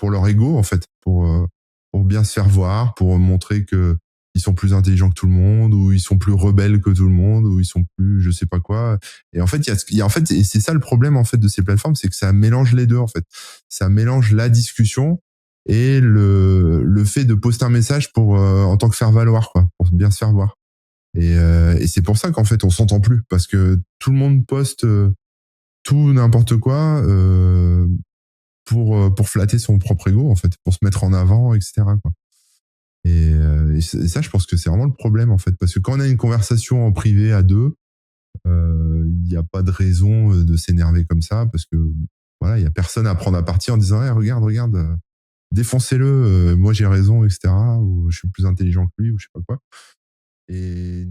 leur ego en fait, pour bien se faire voir, pour montrer que ils sont plus intelligents que tout le monde, ou ils sont plus rebelles que tout le monde, ou ils sont plus je sais pas quoi. Et en fait, en fait, et c'est ça le problème en fait de ces plateformes, c'est que ça mélange les deux en fait. Ça mélange la discussion et le fait de poster un message pour en tant que faire valoir quoi, pour bien se faire voir. Et c'est pour ça qu'en fait on s'entend plus parce que tout le monde poste tout n'importe quoi pour flatter son propre ego en fait, pour se mettre en avant, etc. quoi. Et ça, je pense que c'est vraiment le problème, en fait. Parce que quand on a une conversation en privé à deux, il n'y a pas de raison de s'énerver comme ça, parce que voilà, il n'y a personne à prendre à partie en disant hey, regarde, défoncez-le, moi j'ai raison, etc. Ou je suis plus intelligent que lui, ou je sais pas quoi. Et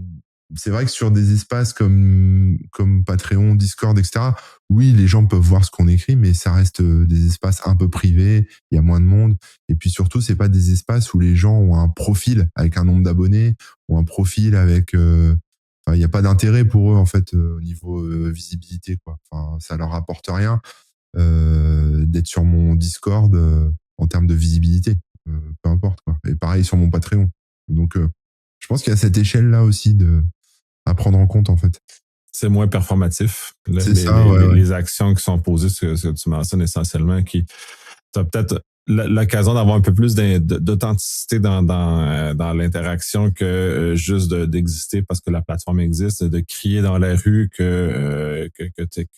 c'est vrai que sur des espaces comme Patreon, Discord, etc., oui, les gens peuvent voir ce qu'on écrit, mais ça reste des espaces un peu privés, il y a moins de monde. Et puis surtout, c'est pas des espaces où les gens ont un profil avec un nombre d'abonnés, ou un profil avec... il n'y a pas d'intérêt pour eux, en fait, au niveau visibilité, quoi. Enfin, ça leur apporte rien d'être sur mon Discord en termes de visibilité. Peu importe, quoi. Et pareil sur mon Patreon. Donc, je pense qu'il y a cette échelle-là aussi à prendre en compte, en fait. C'est moins performatif. Les actions qui sont posées, ce que tu mentionnes essentiellement, qui t'as peut-être l'occasion d'avoir un peu plus d'authenticité dans l'interaction que juste d'exister parce que la plateforme existe, de crier dans la rue que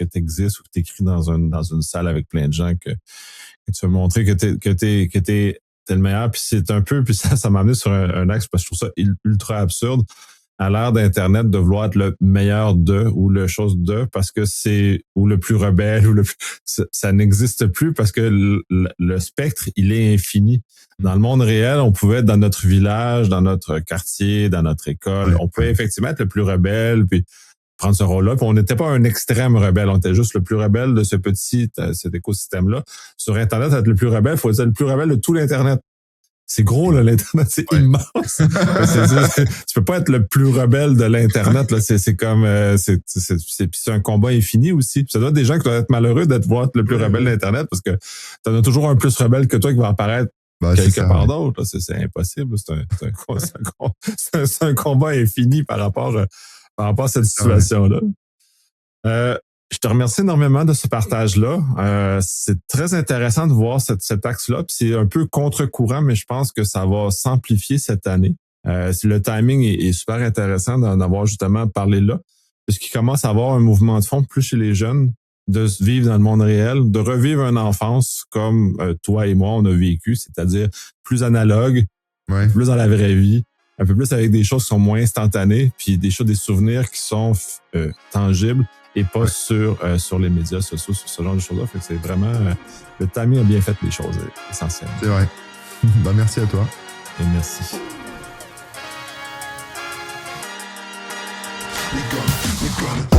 t'existes ou que t'écris dans une salle avec plein de gens que tu veux montrer que t'es le meilleur. Puis c'est un peu, puis ça m'a amené sur un axe parce que je trouve ça ultra absurde à l'ère d'Internet de vouloir être le meilleur ou le chose parce que ou le plus rebelle, ça n'existe plus parce que le spectre, il est infini. Dans le monde réel, on pouvait être dans notre village, dans notre quartier, dans notre école, on pouvait effectivement être le plus rebelle, puis prendre ce rôle-là. Puis on n'était pas un extrême rebelle, on était juste le plus rebelle de cet écosystème-là. Sur Internet, être le plus rebelle, il faut être le plus rebelle de tout l'Internet. C'est gros, là, l'Internet, c'est immense. Tu peux pas être le plus rebelle de l'Internet, là. C'est comme, c'est un combat infini aussi. Puis ça doit être des gens qui doivent être malheureux d'être le plus rebelle de l'Internet parce que t'en as toujours un plus rebelle que toi qui va apparaître quelque part d'autre. C'est impossible. C'est un combat infini par rapport à cette situation-là. Je te remercie énormément de ce partage-là. C'est très intéressant de voir cet axe-là. Puis c'est un peu contre-courant, mais je pense que ça va s'amplifier cette année. Le timing est super intéressant d'en avoir justement parlé là, puisqu'il commence à avoir un mouvement de fond plus chez les jeunes, de se vivre dans le monde réel, de revivre une enfance comme toi et moi, on a vécu, c'est-à-dire plus analogue, plus dans la vraie vie, un peu plus avec des choses qui sont moins instantanées, puis des souvenirs qui sont tangibles, et pas sur les médias sociaux, sur ce genre de choses-là. Fait que c'est vraiment... le timing a bien fait les choses essentielles. C'est vrai. Merci à toi. Et merci. We gonna